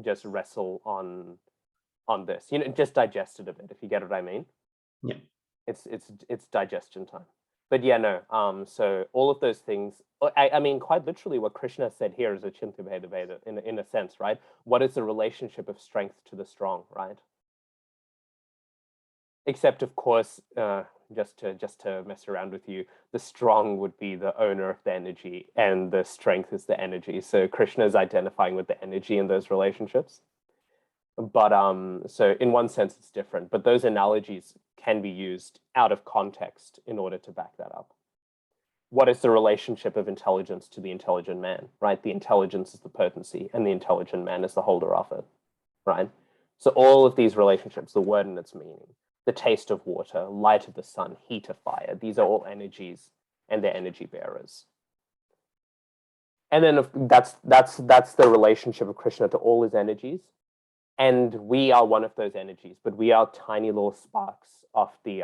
just wrestle on this, just digest it a bit, if you get what I mean. Yeah. It's digestion time. But yeah, no. So all of those things, I mean, quite literally what Krishna said here is a Chinta Veda Veda in a sense, right? What is the relationship of strength to the strong, right? Except, of course, just to mess around with you, the strong would be the owner of the energy and the strength is the energy. So Krishna is identifying with the energy in those relationships. But so in one sense, it's different. But those analogies can be used out of context in order to back that up. What is the relationship of intelligence to the intelligent man, right? The intelligence is the potency and the intelligent man is the holder of it, right? So all of these relationships, the word and its meaning, the taste of water, light of the sun, heat of fire, these are all energies and they're energy bearers. And then that's the relationship of Krishna to all his energies. And we are one of those energies, but we are tiny little sparks of the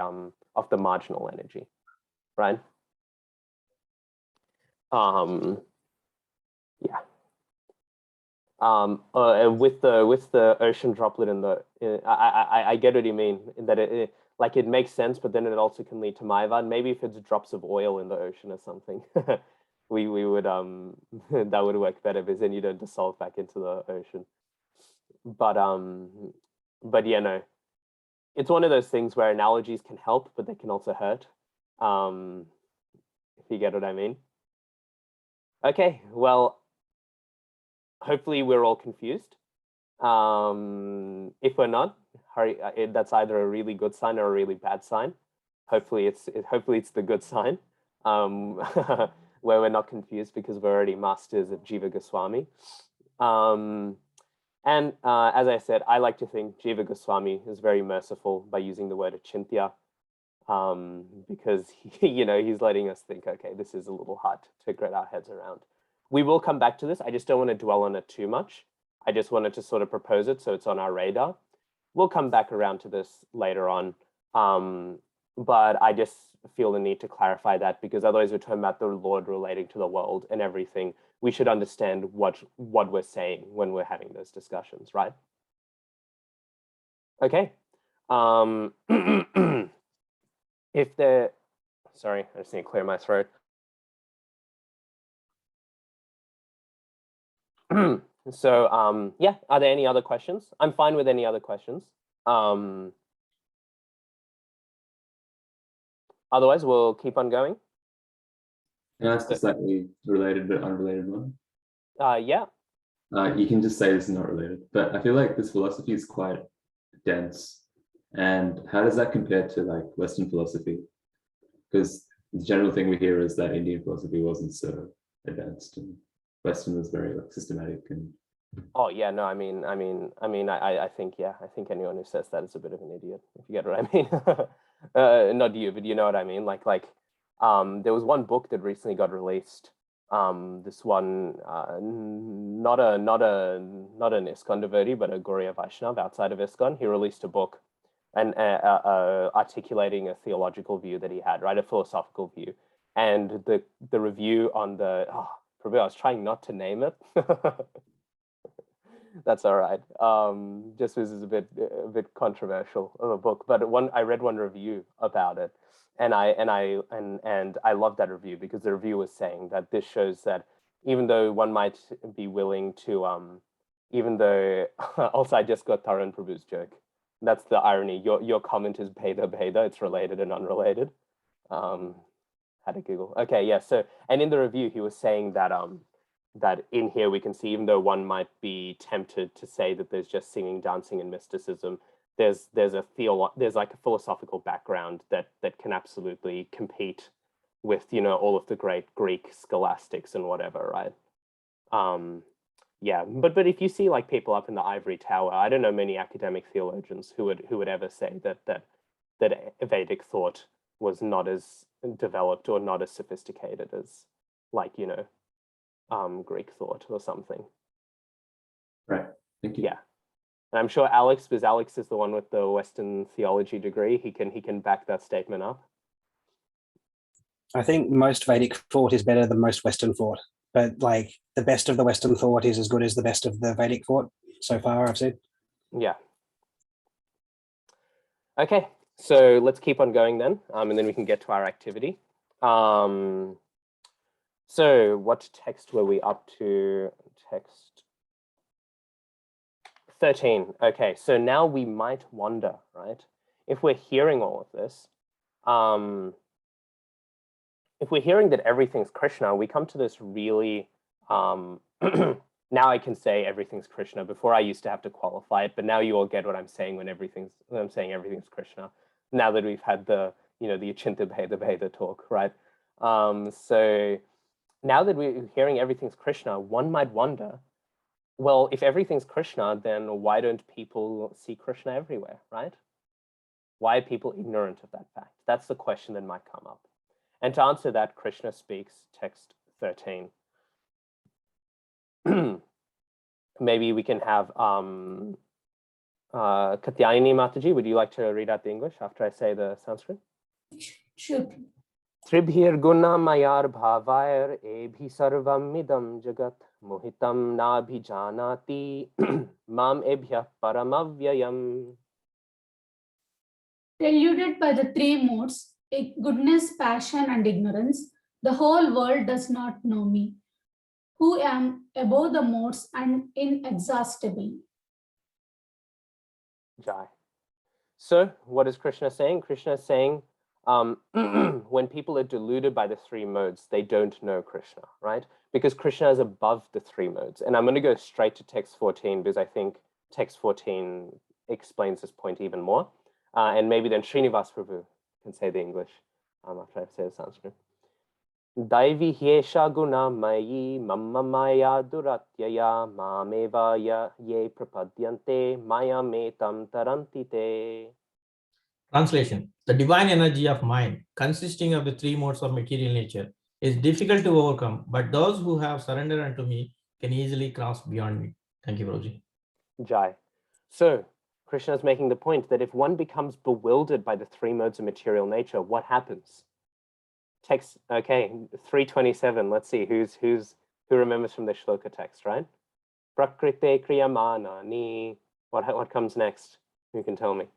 marginal energy, right? Yeah. With the ocean droplet in the, I get what you mean, that it like it makes sense, but then it also can lead to Mayavad. Maybe if it's drops of oil in the ocean or something, we would that would work better, because then you don't dissolve back into the ocean. But yeah, no, it's one of those things where analogies can help, but they can also hurt. If you get what I mean. Okay, well, hopefully we're all confused. If we're not, hurry. That's either a really good sign or a really bad sign. Hopefully it's the good sign, where we're not confused because we're already masters of Jiva Goswami. And as I said, I like to think Jiva Goswami is very merciful by using the word achintya, because he's letting us think, okay, this is a little hard to get our heads around. We will come back to this. I just don't want to dwell on it too much. I just wanted to sort of propose it so it's on our radar. We'll come back around to this later on. But I just feel the need to clarify that, because otherwise we're talking about the Lord relating to the world and everything. We should understand what we're saying when we're having those discussions, right? Okay. If the, sorry, I just need to clear my throat. So yeah, are there any other questions? I'm fine with any other questions. Otherwise, we'll keep on going. Can I ask a slightly related but unrelated one? Yeah. You can just say this is not related, but I feel like this philosophy is quite dense. And how does that compare to like Western philosophy? Because the general thing we hear is that Indian philosophy wasn't so advanced, and Western was very like systematic and. Oh yeah, no, I mean, I think, yeah, I think anyone who says that is a bit of an idiot, if you get what I mean. Not you, but you know what I mean. Like, there was one book that recently got released. This one, not an ISKCON devotee, but a Gauriya Vaishnav outside of ISKCON. He released a book, and articulating a theological view that he had, right, a philosophical view, and the review on the. Prabhu, I was trying not to name it. That's all right. Just this is a bit controversial of a book, but I read one review about it, and I loved that review, because the review was saying that this shows that even though one might be willing to, even though also I just got Taran Prabhu's joke. That's the irony. Your comment is Bheda Bheda. It's related and unrelated. Had a giggle. Okay, yeah. So, and in the review, he was saying that that in here we can see, even though one might be tempted to say that there's just singing, dancing, and mysticism, there's like a philosophical background that can absolutely compete with all of the great Greek scholastics and whatever, right? Yeah, but if you see like people up in the ivory tower, I don't know many academic theologians who would ever say that Vedic thought was not as developed or not as sophisticated as like Greek thought or something. Right. Thank you. Yeah, and I'm sure Alex, because Alex is the one with the Western theology degree, he can back that statement up. I think most Vedic thought is better than most Western thought, but like the best of the Western thought is as good as the best of the Vedic thought so far, I've said. Yeah. Okay, so let's keep on going then, and then we can get to our activity. So what text were we up to? Text 13. Okay, so now we might wonder, right? If we're hearing all of this, if we're hearing that everything's Krishna, we come to this really, now I can say everything's Krishna. Before I used to have to qualify it, but now you all get what I'm saying when I'm saying everything's Krishna. Now that we've had the, the Achinta Bheda talk, right? So now that we're hearing everything's Krishna, one might wonder, well, if everything's Krishna, then why don't people see Krishna everywhere, right? Why are people ignorant of that fact? That's the question that might come up. And to answer that, Krishna speaks, text 13. Maybe we can have Katyayani Mataji, would you like to read out the English after I say the Sanskrit? Sure. Tribhir guna mayar bhavair ebhi sarvam midam jagat mohitam nabhijanati mam ebhya paramavyayam. Deluded by the three modes, goodness, passion, and ignorance, the whole world does not know me, who am above the modes and inexhaustible. Jai. So what is Krishna saying? Krishna is saying, when people are deluded by the three modes, they don't know Krishna, right? Because Krishna is above the three modes. And I'm going to go straight to text 14 because I think text 14 explains this point even more. And maybe then Srinivas Prabhu can say the English after I say the Sanskrit. Daivi hyesha guna mayi mamma maya duratyaya mameva ye prapadyante maya metam tarantite. Translation: the divine energy of mind, consisting of the three modes of material nature, is difficult to overcome, but those who have surrendered unto me can easily cross beyond me. Thank you, Prabhuji. Jai. So Krishna is making the point that if one becomes bewildered by the three modes of material nature, what happens? Text, okay, 327. Let's see who remembers from the shloka text, right? Prakrite kriyamana ni. What comes next? Who can tell me?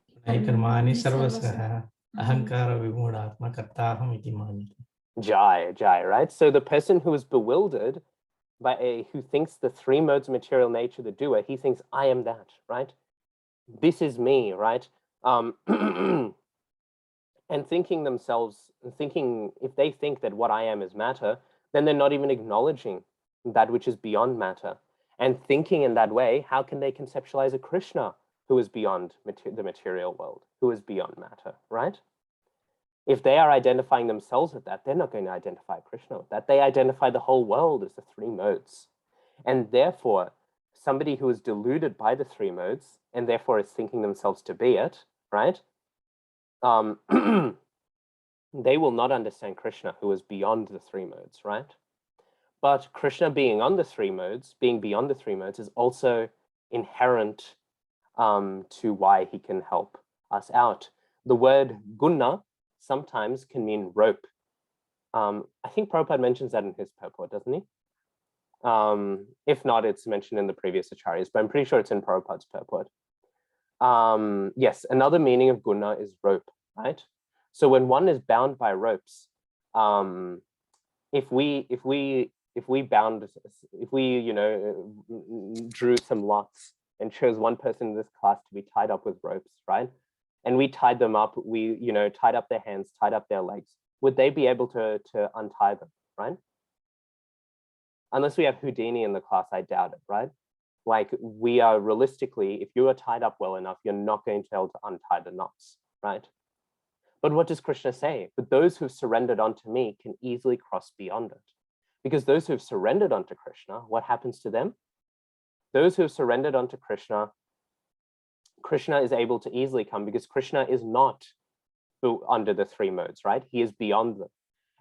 Jai, right? So the person who is bewildered by who thinks the three modes of material nature, the doer, he thinks, I am that, right? This is me, right? And thinking if they think that what I am is matter, then they're not even acknowledging that which is beyond matter. And thinking in that way, how can they conceptualize a Krishna who is beyond the material world, who is beyond matter, right? If they are identifying themselves with that, they're not going to identify Krishna with that. They identify the whole world as the three modes. And therefore, somebody who is deluded by the three modes, and therefore is thinking themselves to be it, right? They will not understand Krishna, who is beyond the three modes, right? But Krishna being on the three modes, being beyond the three modes, is also inherent to why he can help us out. The word guna sometimes can mean rope. I think Prabhupada mentions that in his purport, doesn't he? If not, it's mentioned in the previous acharyas, but I'm pretty sure it's in Prabhupada's purport. Yes, another meaning of guna is rope, right? So when one is bound by ropes, if we drew some lots and chose one person in this class to be tied up with ropes, right? And we tied them up, we tied up their hands, tied up their legs, would they be able to untie them, right? Unless we have Houdini in the class, I doubt it, right? Like we are realistically, if you are tied up well enough, you're not going to be able to untie the knots, right? But what does Krishna say? But those who've surrendered unto me can easily cross beyond it. Because those who've surrendered unto Krishna, what happens to them? Those who have surrendered unto Krishna, Krishna is able to easily come because Krishna is not under the three modes, right? He is beyond them.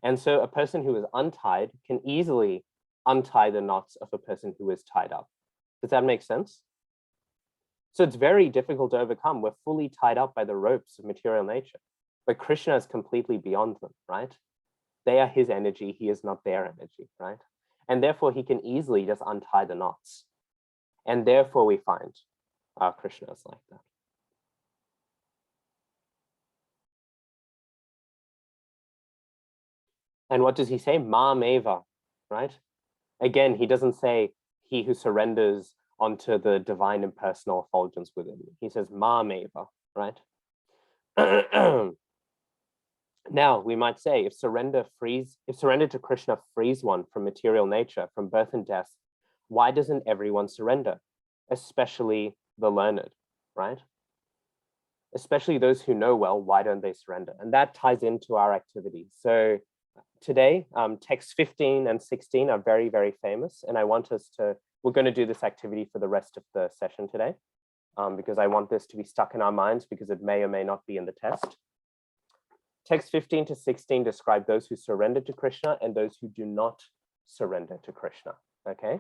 And so a person who is untied can easily untie the knots of a person who is tied up. Does that make sense? So it's very difficult to overcome. We're fully tied up by the ropes of material nature, but Krishna is completely beyond them, right? They are his energy, he is not their energy, right? And therefore he can easily just untie the knots. And therefore we find Krishna is like that. And what does he say? Ma'ameva, right? Again, he doesn't say he who surrenders onto the divine impersonal effulgence within me. He says Ma'ameva, right? Now we might say if surrender to Krishna frees one from material nature, from birth and death, why doesn't everyone surrender? Especially the learned, right? Especially those who know well, why don't they surrender? And that ties into our activity. So today, texts 15 and 16 are very, very famous. And I want us to, we're going to do this activity for the rest of the session today, because I want this to be stuck in our minds because it may or may not be in the test. Text 15 to 16 describe those who surrender to Krishna and those who do not surrender to Krishna, okay?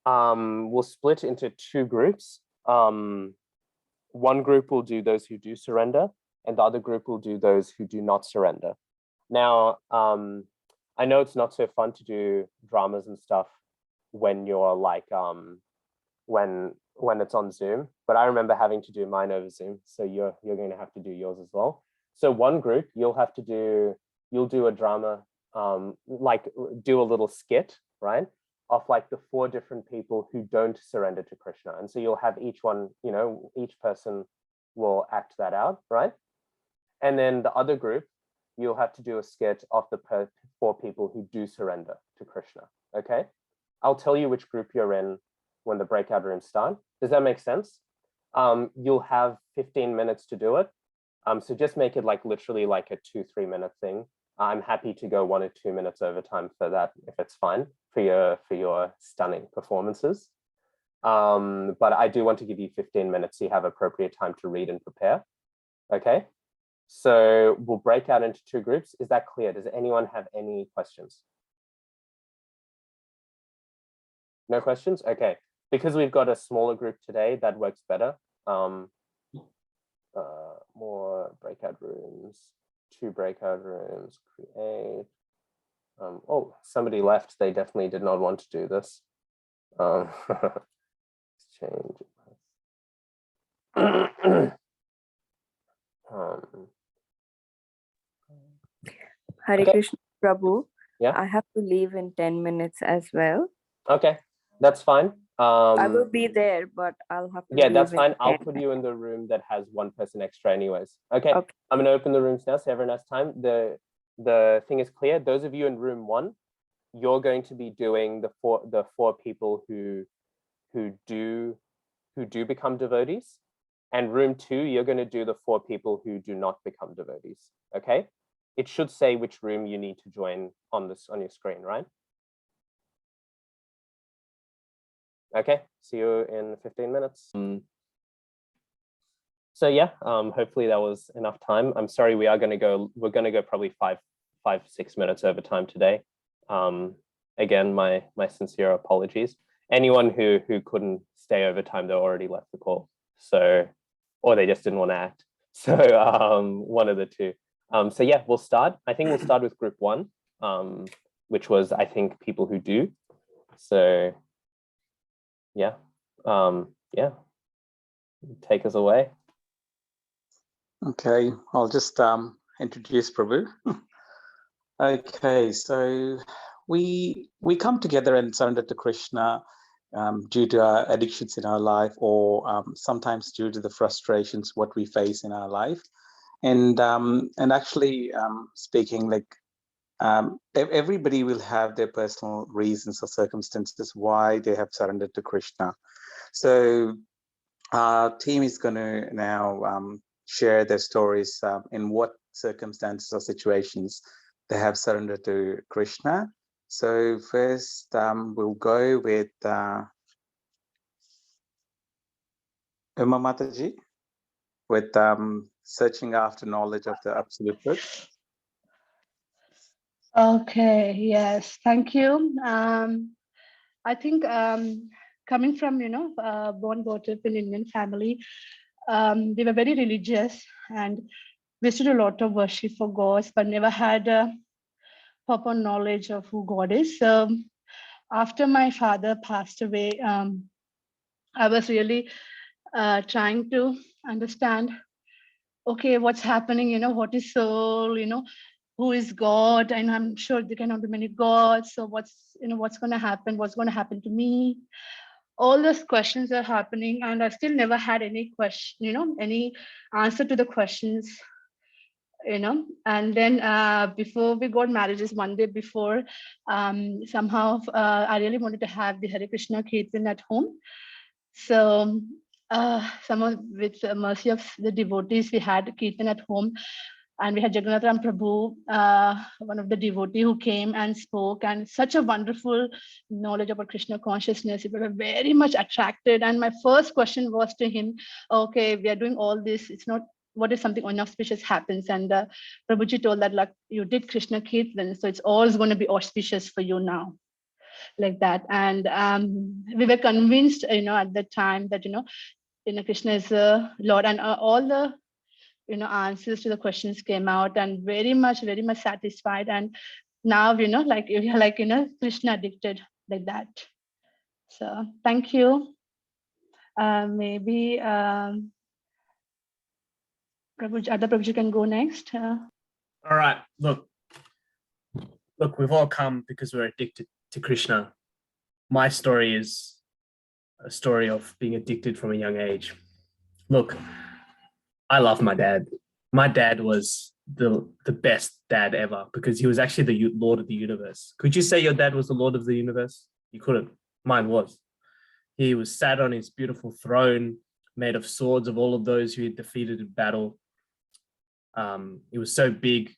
We'll split into two groups. One group will do those who do surrender, and the other group will do those who do not surrender. Now, I know it's not so fun to do dramas and stuff when you're like, when it's on Zoom, but I remember having to do mine over Zoom, so you're going to have to do yours as well. So one group, you'll do a drama, like do a little skit, right? Of like the 4 different people who don't surrender to Krishna. And so you'll have each one, you know, each person will act that out, right? And then the other group, you'll have to do a skit of the 4 people who do surrender to Krishna, okay? I'll tell you which group you're in when the breakout rooms start. Does that make sense? You'll have 15 minutes to do it. So just make it like literally like a 2-3 minute thing. I'm happy to go 1 or 2 minutes over time for that, if it's fine for your stunning performances. But I do want to give you 15 minutes so you have appropriate time to read and prepare. Okay, so we'll break out into 2 groups. Is that clear? Does anyone have any questions? No questions? Okay, because we've got a smaller group today, that works better. More breakout rooms, 2 breakout rooms, create. Oh, somebody left. They definitely did not want to do this. Change. Hare okay. Krishna Prabhu. Yeah. I have to leave in 10 minutes as well. Okay, that's fine. I will be there, but I'll have to yeah, leave that's in fine. I'll 10 put you in the room that has 1 person extra anyways. Okay, Okay. I'm gonna open the rooms now so everyone has time. The thing is clear. Those of you in room 1, you're going to be doing the four people who do become devotees, and room 2, you're going to do the 4 people who do not become devotees. Okay, it should say which room you need to join on your screen, right? Okay, see you in 15 minutes. So yeah, hopefully that was enough time. I'm sorry, we're going to go probably 5-6 minutes over time today. Again, my sincere apologies. Anyone who couldn't stay over time, they already left the call. So, or they just didn't want to act. So one of the two. So yeah, we'll start. I think we'll start with group 1, which was, I think, people who do. So yeah, yeah, take us away. Okay, I'll just introduce Prabhu. Okay, so we come together and surrender to Krishna due to our addictions in our life, or sometimes due to the frustrations what we face in our life, and actually speaking, like everybody will have their personal reasons or circumstances why they have surrendered to Krishna. So our team is going to now share their stories in what circumstances or situations they have surrendered to Krishna. So first we'll go with Uma Mataji with searching after knowledge of the absolute truth. Okay, yes, thank you. I think coming from, born brought up in Indian family, we were very religious, and we used to do a lot of worship for gods, but never had a proper knowledge of who God is. So after my father passed away, I was really trying to understand, okay, what's happening, you know, what is soul, you know, who is God? And I'm sure there cannot be many gods. So what's going to happen? What's going to happen to me? All those questions are happening, and I still never had any question, you know, any answer to the questions, you know. And then before we got married, just one day before, somehow I really wanted to have the Hare Krishna Kirtan at home. So with the mercy of the devotees, we had Kirtan at home. And we had Jagannath Ram Prabhu, one of the devotee who came and spoke, and such a wonderful knowledge about Krishna consciousness. We were very much attracted. And my first question was to him, okay, we are doing all this. It's not, what if something inauspicious happens? And Prabhuji told that, like, you did Krishna Kirtan, so it's always going to be auspicious for you now, like that. And we were convinced, you know, at that time that, you know, Krishna is the Lord, and all the, you know, answers to the questions came out, and very much satisfied. And now, you know, like, we are like, you know, Krishna addicted, like that. So thank you. Maybe Prabhuji, other Prabhuji can go next. All right, look, we've all come because we're addicted to Krishna. My story is a story of being addicted from a young age. Look, I love my dad. My dad was the best dad ever, because he was actually the Lord of the universe. Could you say your dad was the Lord of the universe? You couldn't. Mine was. He was sat on his beautiful throne, made of swords of all of those who he had defeated in battle. He was so big,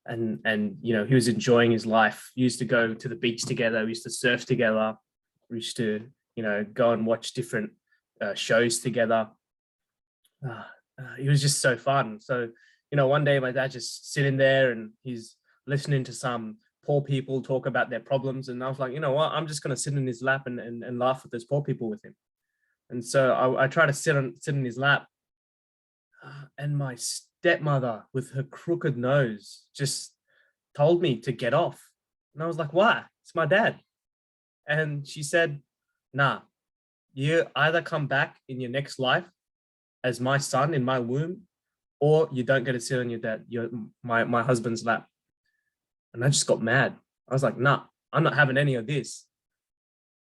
and you know, he was enjoying his life. We used to go to the beach together. We used to surf together. We used to, you know, go and watch different shows together. It was just so fun. So, you know, one day my dad just sitting there and he's listening to some poor people talk about their problems. And I was like, you know what, I'm just going to sit in his lap and laugh with those poor people with him. And so I try to sit in his lap, and my stepmother with her crooked nose just told me to get off. And I was like, why? It's my dad. And she said, nah, you either come back in your next life as my son in my womb, or you don't get to sit on my husband's lap. And I just got mad. I was like, nah, I'm not having any of this.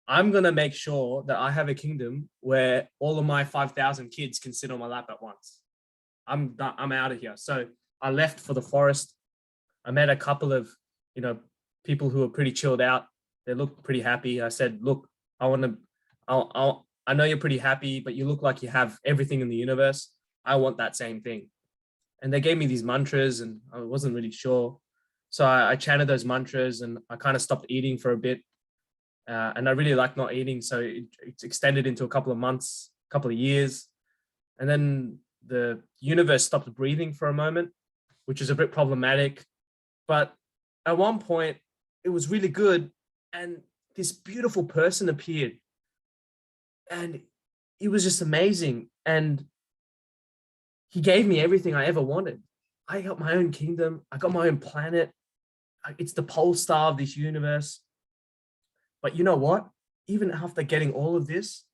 I'm going to make sure that I have a kingdom where all of my 5,000 kids can sit on my lap at once. I'm out of here. So I left for the forest. I met a couple of, you know, people who were pretty chilled out. They looked pretty happy. I said, look, I know you're pretty happy, but you look like you have everything in the universe. I want that same thing. And they gave me these mantras, and I wasn't really sure. So I chanted those mantras, and I kind of stopped eating for a bit. And I really liked not eating. So it's extended into a couple of months, a couple of years. And then the universe stopped breathing for a moment, which is a bit problematic. But at one point, it was really good. And this beautiful person appeared. And it was just amazing. And he gave me everything I ever wanted. I got my own kingdom. I got my own planet. It's the pole star of this universe. But you know what? Even after getting all of this,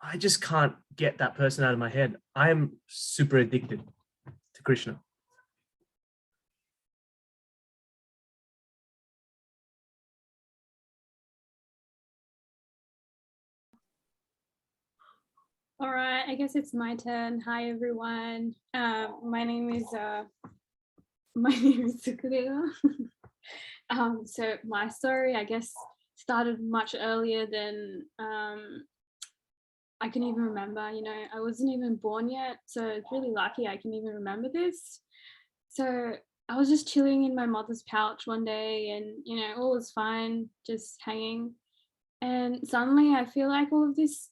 I just can't get that person out of my head. I am super addicted to Krishna. All right, I guess it's my turn. Hi, everyone. My name is Sukadeva. So my story, I guess, started much earlier than I can even remember. You know, I wasn't even born yet, so it's really lucky I can even remember this. So I was just chilling in my mother's pouch one day, and you know, all was fine, just hanging. And suddenly I feel like all of this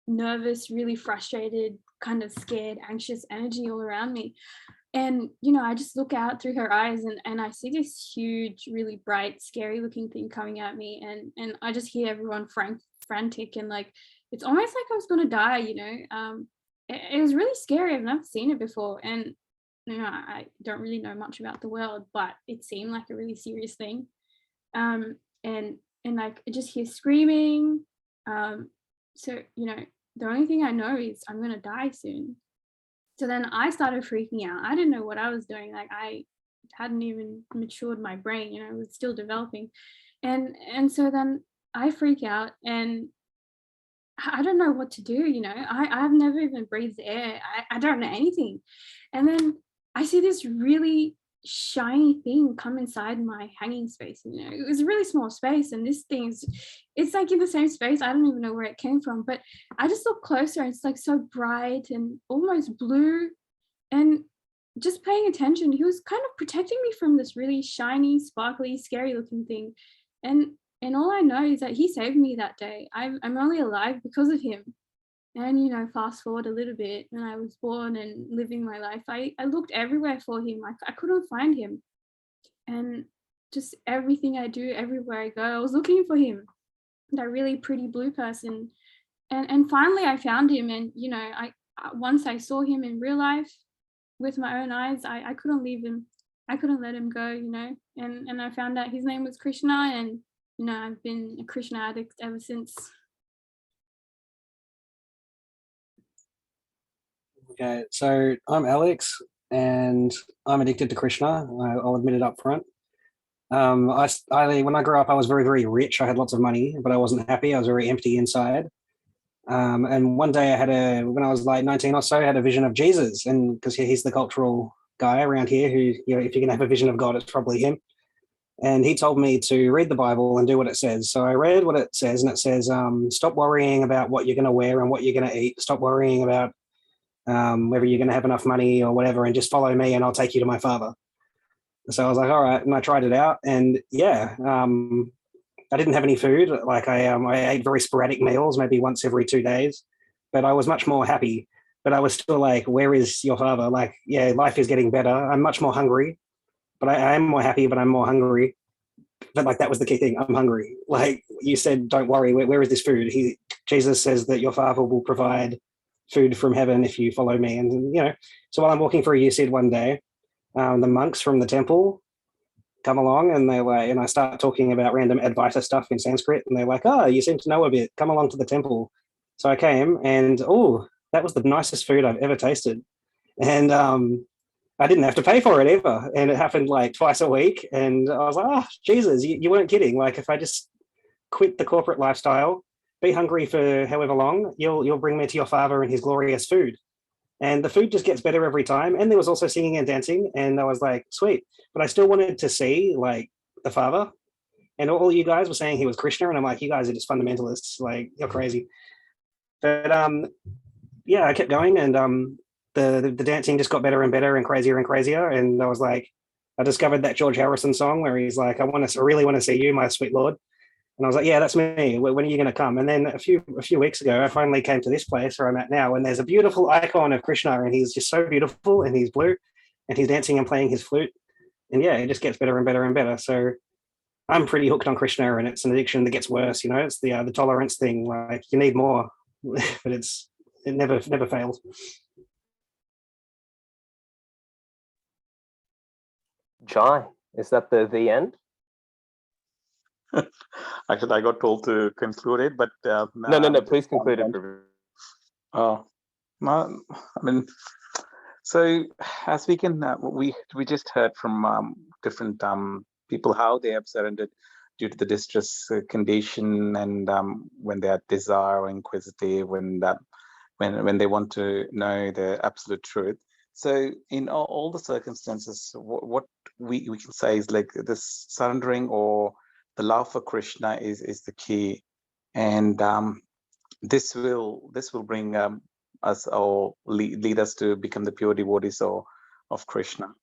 nervous, really frustrated, kind of scared, anxious energy all around me. And, you know, I just look out through her eyes, and I see this huge, really bright, scary looking thing coming at me. And I just hear everyone frantic, and like, it's almost like I was going to die, you know. It was really scary. I've never seen it before. And I don't really know much about the world, but it seemed like a really serious thing. And like I just hear screaming. So, the only thing I know is I'm going to die soon. So then I started freaking out. I didn't know what I was doing. Like I hadn't even matured my brain, it was still developing. And so then I freak out and I don't know what to do, I've never even breathed air. I don't know anything. And then I see this really shiny thing come inside my hanging space. It was a really small space, and this thing it's like in the same space. I don't even know where it came from, but I just look closer and it's like so bright and almost blue. And just paying attention, he was kind of protecting me from this really shiny, sparkly, scary looking thing. And all I know is that he saved me that day. I'm only alive because of him. And fast forward a little bit, when I was born and living my life, I looked everywhere for him. I couldn't find him. And just everything I do, everywhere I go, I was looking for him, that really pretty blue person. And finally I found him. And I once I saw him in real life with my own eyes, I couldn't leave him. I couldn't let him go, and I found out his name was Krishna, and I've been a Krishna addict ever since. Okay, so I'm Alex, and I'm addicted to Krishna. I'll admit it up front. When I grew up, I was very, very rich. I had lots of money, but I wasn't happy. I was very empty inside. And one day when I was like 19 or so, I had a vision of Jesus, and because he's the cultural guy around here who, if you can have a vision of God, it's probably him. And he told me to read the Bible and do what it says. So I read what it says, and it says, stop worrying about what you're going to wear and what you're going to eat. Stop worrying about whether you're going to have enough money or whatever, and just follow me and I'll take you to my Father. So I was like, all right. And I tried it out, and I didn't have any food. Like I ate very sporadic meals, maybe once every 2 days, but I was much more happy. But I was still like, where is your Father? Like, yeah, life is getting better. I'm much more hungry, but I am more happy, but I'm more hungry. But like, that was the key thing. I'm hungry. Like you said, don't worry. Where is this food? Jesus says that your Father will provide food from heaven if you follow me. And, so while I'm walking through Yusid one day, the monks from the temple come along, and they're like, and I start talking about random Advaita stuff in Sanskrit, and they're like, oh, you seem to know a bit, come along to the temple. So I came, and that was the nicest food I've ever tasted. And I didn't have to pay for it ever. And it happened like twice a week. And I was like, oh, Jesus, you weren't kidding. Like, if I just quit the corporate lifestyle, be hungry for however long, you'll bring me to your Father and his glorious food. And the food just gets better every time. And there was also singing and dancing. And I was like, sweet. But I still wanted to see like the Father. And all you guys were saying he was Krishna. And I'm like, you guys are just fundamentalists. Like, you're crazy. But I kept going. And the dancing just got better and better and crazier. And I was like, I discovered that George Harrison song where he's like, I really want to see you, my sweet Lord. And I was like, yeah, that's me. When are you going to come? And then a few weeks ago, I finally came to this place where I'm at now, and there's a beautiful icon of Krishna, and he's just so beautiful, and he's blue, and he's dancing and playing his flute. And yeah, it just gets better and better and better. So I'm pretty hooked on Krishna, and it's an addiction that gets worse. It's the tolerance thing. Like, you need more, but it never fails. Jai, is that the end? Actually, I got told to conclude it, but no, please conclude it. Oh, I mean, so as we can, we just heard from different people how they have surrendered due to the distress condition, and when they are desire or inquisitive, when they want to know the absolute truth. So in all the circumstances, what we can say is like this surrendering or the love for Krishna is the key, and this will bring us or lead us to become the pure devotees of Krishna.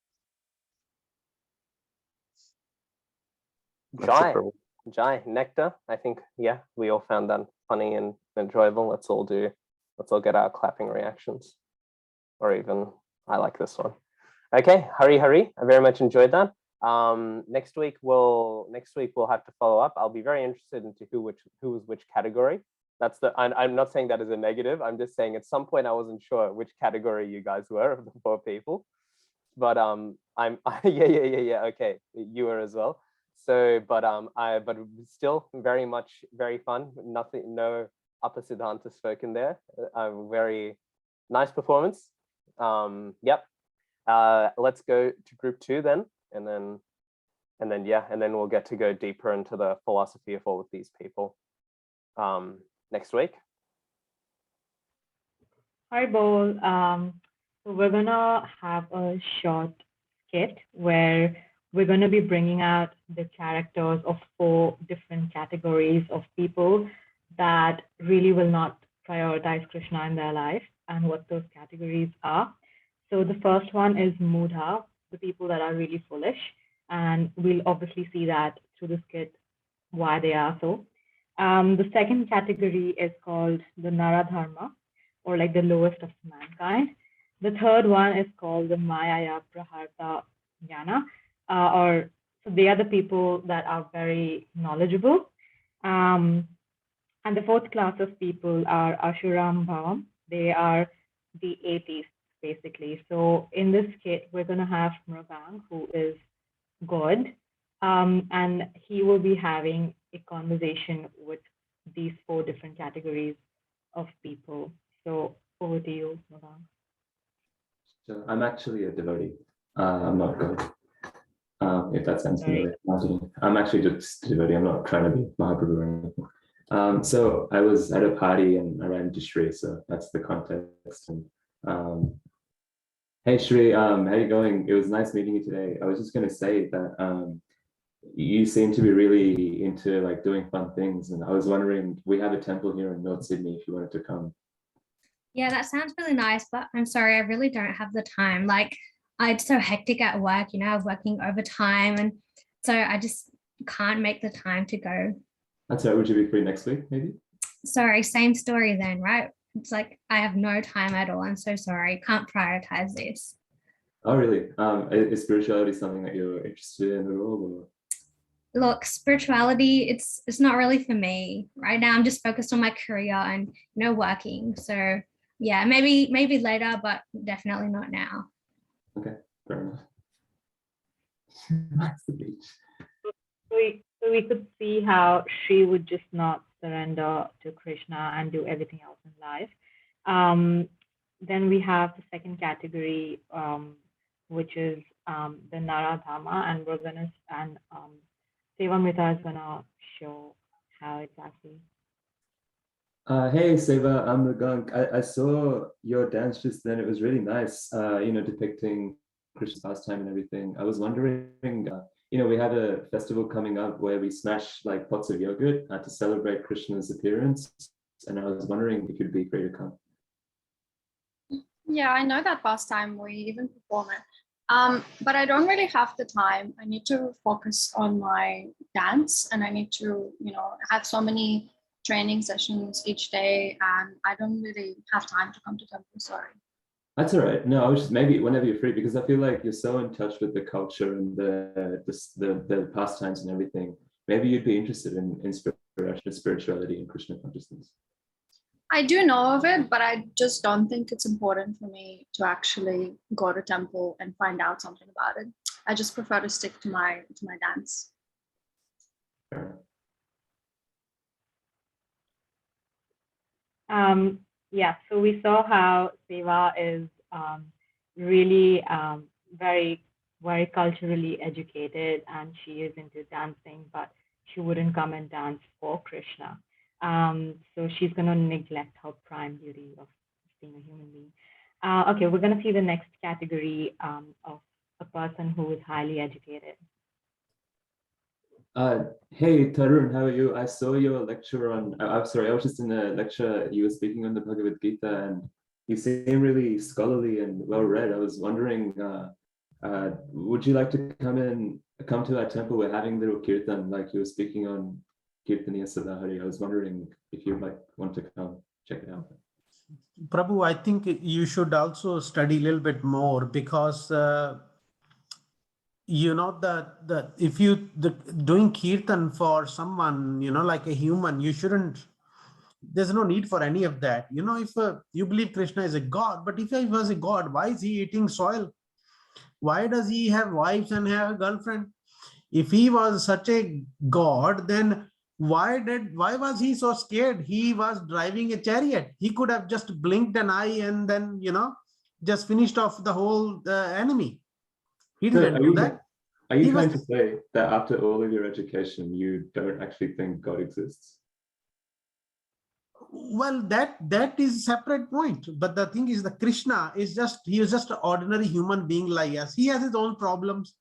Jai, Nectar. I think we all found that funny and enjoyable. Let's all get our clapping reactions, or even I like this one. Okay, Hari, I very much enjoyed that. Next week we'll have to follow up. I'll be very interested into who was which category. I'm not saying that as a negative. I'm just saying at some point I wasn't sure which category you guys were of the 4 people. but yeah. Okay, you were as well. So, but still very fun. Nothing, no upper Siddhanta spoken there. Very nice performance. Yep. Let's go to group 2 then, and then we'll get to go deeper into the philosophy of all of these people next week. Hi, Bol. So we're gonna have a short skit where we're gonna be bringing out the characters of 4 different categories of people that really will not prioritize Krishna in their life, and what those categories are. So the first one is Mudha, the people that are really foolish, and we'll obviously see that through the skit why they are so. The second category is called the Naradharma, or like the lowest of mankind. The third one is called the Mayaya Praharta Jnana, so they are the people that are very knowledgeable. And the fourth class of people are Ashuram Bhavam. They are the atheists, basically. So in this skit, we're going to have Mrugang, who is God, and he will be having a conversation with these 4 different categories of people. So over to you, Mrugang. So I'm actually a devotee. I'm not God. If that sounds familiar. I'm actually just a devotee. I'm not trying to be Mahaprabhu or anything. So I was at a party and I ran into Shri, so that's the context. And hey Shri, how are you going? It was nice meeting you today. I was just going to say that you seem to be really into like doing fun things, and I was wondering, we have a temple here in North Sydney if you wanted to come. Yeah, that sounds really nice, but I'm sorry, I really don't have the time. Like, it's so hectic at work, you know, I'm working overtime, and so I just can't make the time to go. That's right. Would you be free next week, maybe? Sorry, same story then, right? It's like I have no time at all. I'm so sorry. Can't prioritize this. Oh, really? Is spirituality something that you're interested in at all? Or? Look, spirituality, it's not really for me right now. I'm just focused on my career and, you know, working. So yeah, maybe later, but definitely not now. Okay, fair enough. That's the beach. So we could see how she would just not surrender to Krishna and do everything else in life. Then we have the second category, which is the Naradharma, and we're gonna Sevamrita is gonna show how exactly. Hey Seva, I'm Mrugang. I saw your dance just then. It was really nice, you know, depicting Krishna's pastime and everything. I was wondering, you know, we have a festival coming up where we smash like pots of yogurt to celebrate Krishna's appearance, and I was wondering if you'd be free to come. Yeah, I know that pastime. We even perform it. But I don't really have the time. I need to focus on my dance, and I need to, you know, have so many training sessions each day, and I don't really have time to come to temple. Sorry. That's all right. No, I was just maybe whenever you're free, because I feel like you're so in touch with the culture and the pastimes and everything. Maybe you'd be interested in spirituality and Krishna consciousness. I do know of it, but I just don't think it's important for me to actually go to temple and find out something about it. I just prefer to stick to my dance. Yeah, so we saw how Seva is really very, very culturally educated, and she is into dancing, but she wouldn't come and dance for Krishna. So she's going to neglect her prime duty of being a human being. Okay, we're going to see the next category of a person who is highly educated. Hey Tarun, how are you? I saw your lecture on, I'm sorry, I was just in a lecture, you were speaking on the Bhagavad-gītā, and you seem really scholarly and well-read. I was wondering, would you like to come to our temple? We're having little kirtan, like you were speaking on Kirtaniya Sadahari. I was wondering if you might want to come check it out. Prabhu, I think you should also study a little bit more, because you know that if you doing kirtan for someone, you know, like a human, you shouldn't. There's no need for any of that. You know, if you believe Krishna is a god, but if he was a god, why is he eating soil? Why does he have wives and have a girlfriend? If he was such a god, then why was he so scared? He was driving a chariot. He could have just blinked an eye and then, just finished off the whole enemy. He didn't do that. Are you trying to say that after all of your education, you don't actually think God exists? Well, that is a separate point. But the thing is, the Krishna is he is just an ordinary human being like us. He has his own problems.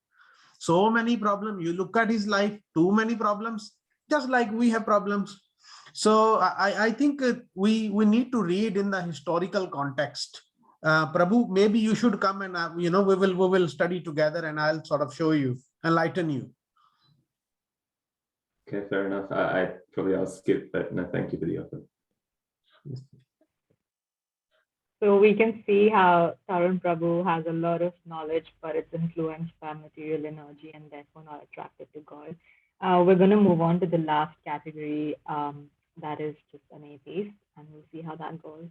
So many problems. You look at his life, too many problems, just like we have problems. So I think we need to read in the historical context. Prabhu, maybe you should come and we will study together, and I'll sort of show you, enlighten you. Okay, fair enough. I'll skip, but no, thank you for the offer. So we can see how Tarun Prabhu has a lot of knowledge, but it's influenced by material energy and therefore not attracted to God. We're going to move on to the last category, that is just an atheist, and we'll see how that goes.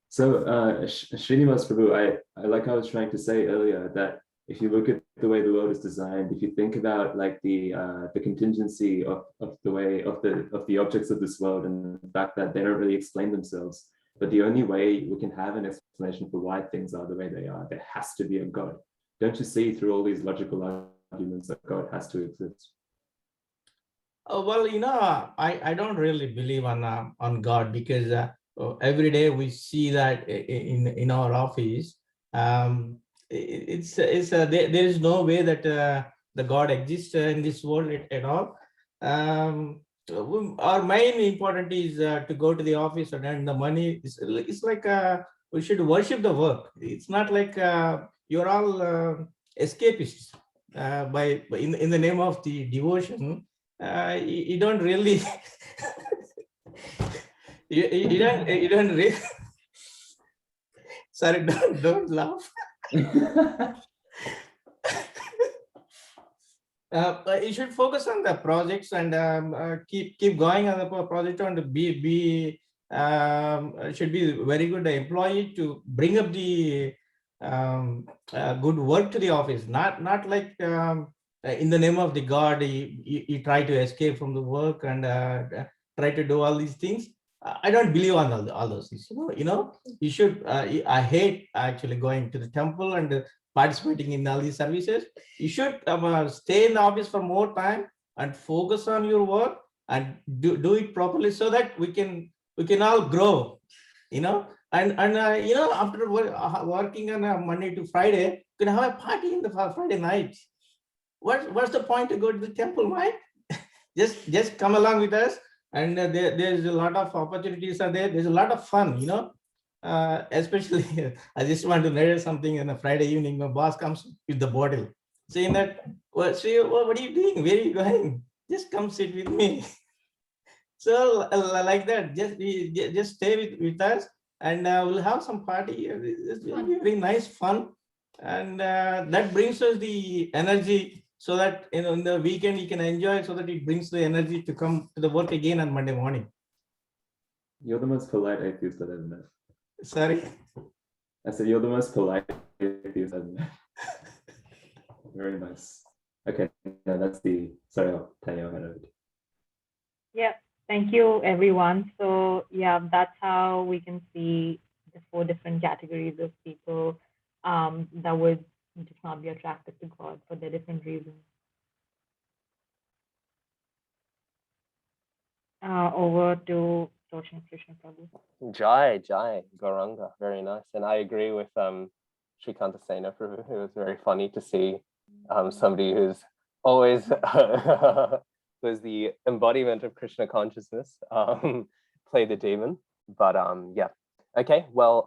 So Srinivas Prabhu, I like I was trying to say earlier that if you look at the way the world is designed, if you think about like the contingency of the way of the objects of this world and the fact that they don't really explain themselves, but the only way we can have an explanation for why things are the way they are, there has to be a God. Don't you see through all these logical arguments that God has to exist? Well, I don't really believe on God, because every day we see that in our office. There is no way that the God exists in this world at all. Our main important is to go to the office and earn the money. It's like we should worship the work. It's not like you're all escapists in the name of the devotion. You don't really you don't really sorry, don't laugh. You should focus on the projects and keep going on the project, and should be a very good employee to bring up the good work to the office. Not like in the name of the God you try to escape from the work and try to do all these things. I don't believe on all those things. You should. I hate actually going to the temple and participating in all these services. You should stay in the office for more time and focus on your work and do it properly, so that we can all grow. And after working on Monday to Friday, you can have a party in the Friday night. What's the point to go to the temple, right? just come along with us, and there's a lot of opportunities are there. There's a lot of fun, especially I just want to narrate something. On a Friday evening, my boss comes with the bottle, saying that, what are you doing? Where are you going? Just come sit with me. So like that, just stay with us, and we'll have some party. It's will be very nice fun, and that brings us the energy, so that in the weekend you can enjoy, so that it brings the energy to come to the work again on Monday morning. You're the most polite atheist I've ever met. Sorry? I said you're the most polite atheist I've ever met. Very nice. Okay, yeah, that's the, sorry, I'll tell you ahead of it. Yeah, thank you everyone. So yeah, that's how we can see the 4 different categories of people that would just not be attracted to God for their different reasons. Over to Krishna Prabhu. Jai, Gauranga, very nice. And I agree with Shrikanta Sena Prabhu. It was very funny to see somebody who's always was the embodiment of Krishna consciousness play the demon. But yeah, okay. Well,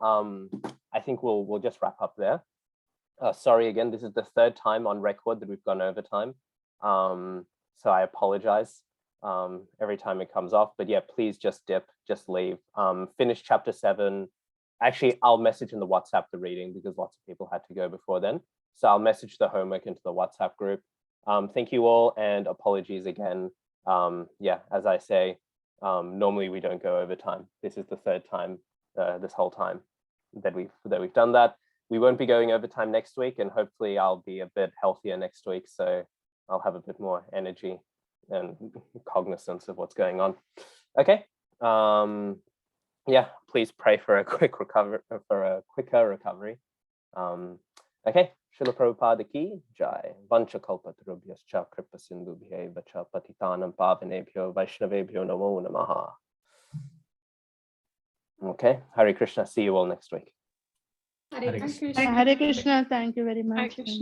I think we'll just wrap up there. Sorry again, this is the 3rd time on record that we've gone over time. So I apologize every time it comes off, but yeah, please just dip, just leave. Finish chapter 7. Actually, I'll message in the WhatsApp the reading, because lots of people had to go before then. So I'll message the homework into the WhatsApp group. Thank you all, and apologies again. Yeah, as I say, normally we don't go over time. This is the 3rd time this whole time that we've done that. we won't be going over time next week, and hopefully I'll be a bit healthier next week, so I'll have a bit more energy and cognizance of what's going on. Okay. Yeah, please pray for a quick recovery, for a quicker recovery. Okay. Srila Prabhupada ki jai. Vancha kalpatarubhyascha kripa sindhubhyeva cha patitanam pavanebhyo vaishnavebhyo namo namaha. Okay. Hare Krishna. See you all next week. Hare Hare Krishna. Krishna. Hare Krishna. Thank you very much. Hare Krishna.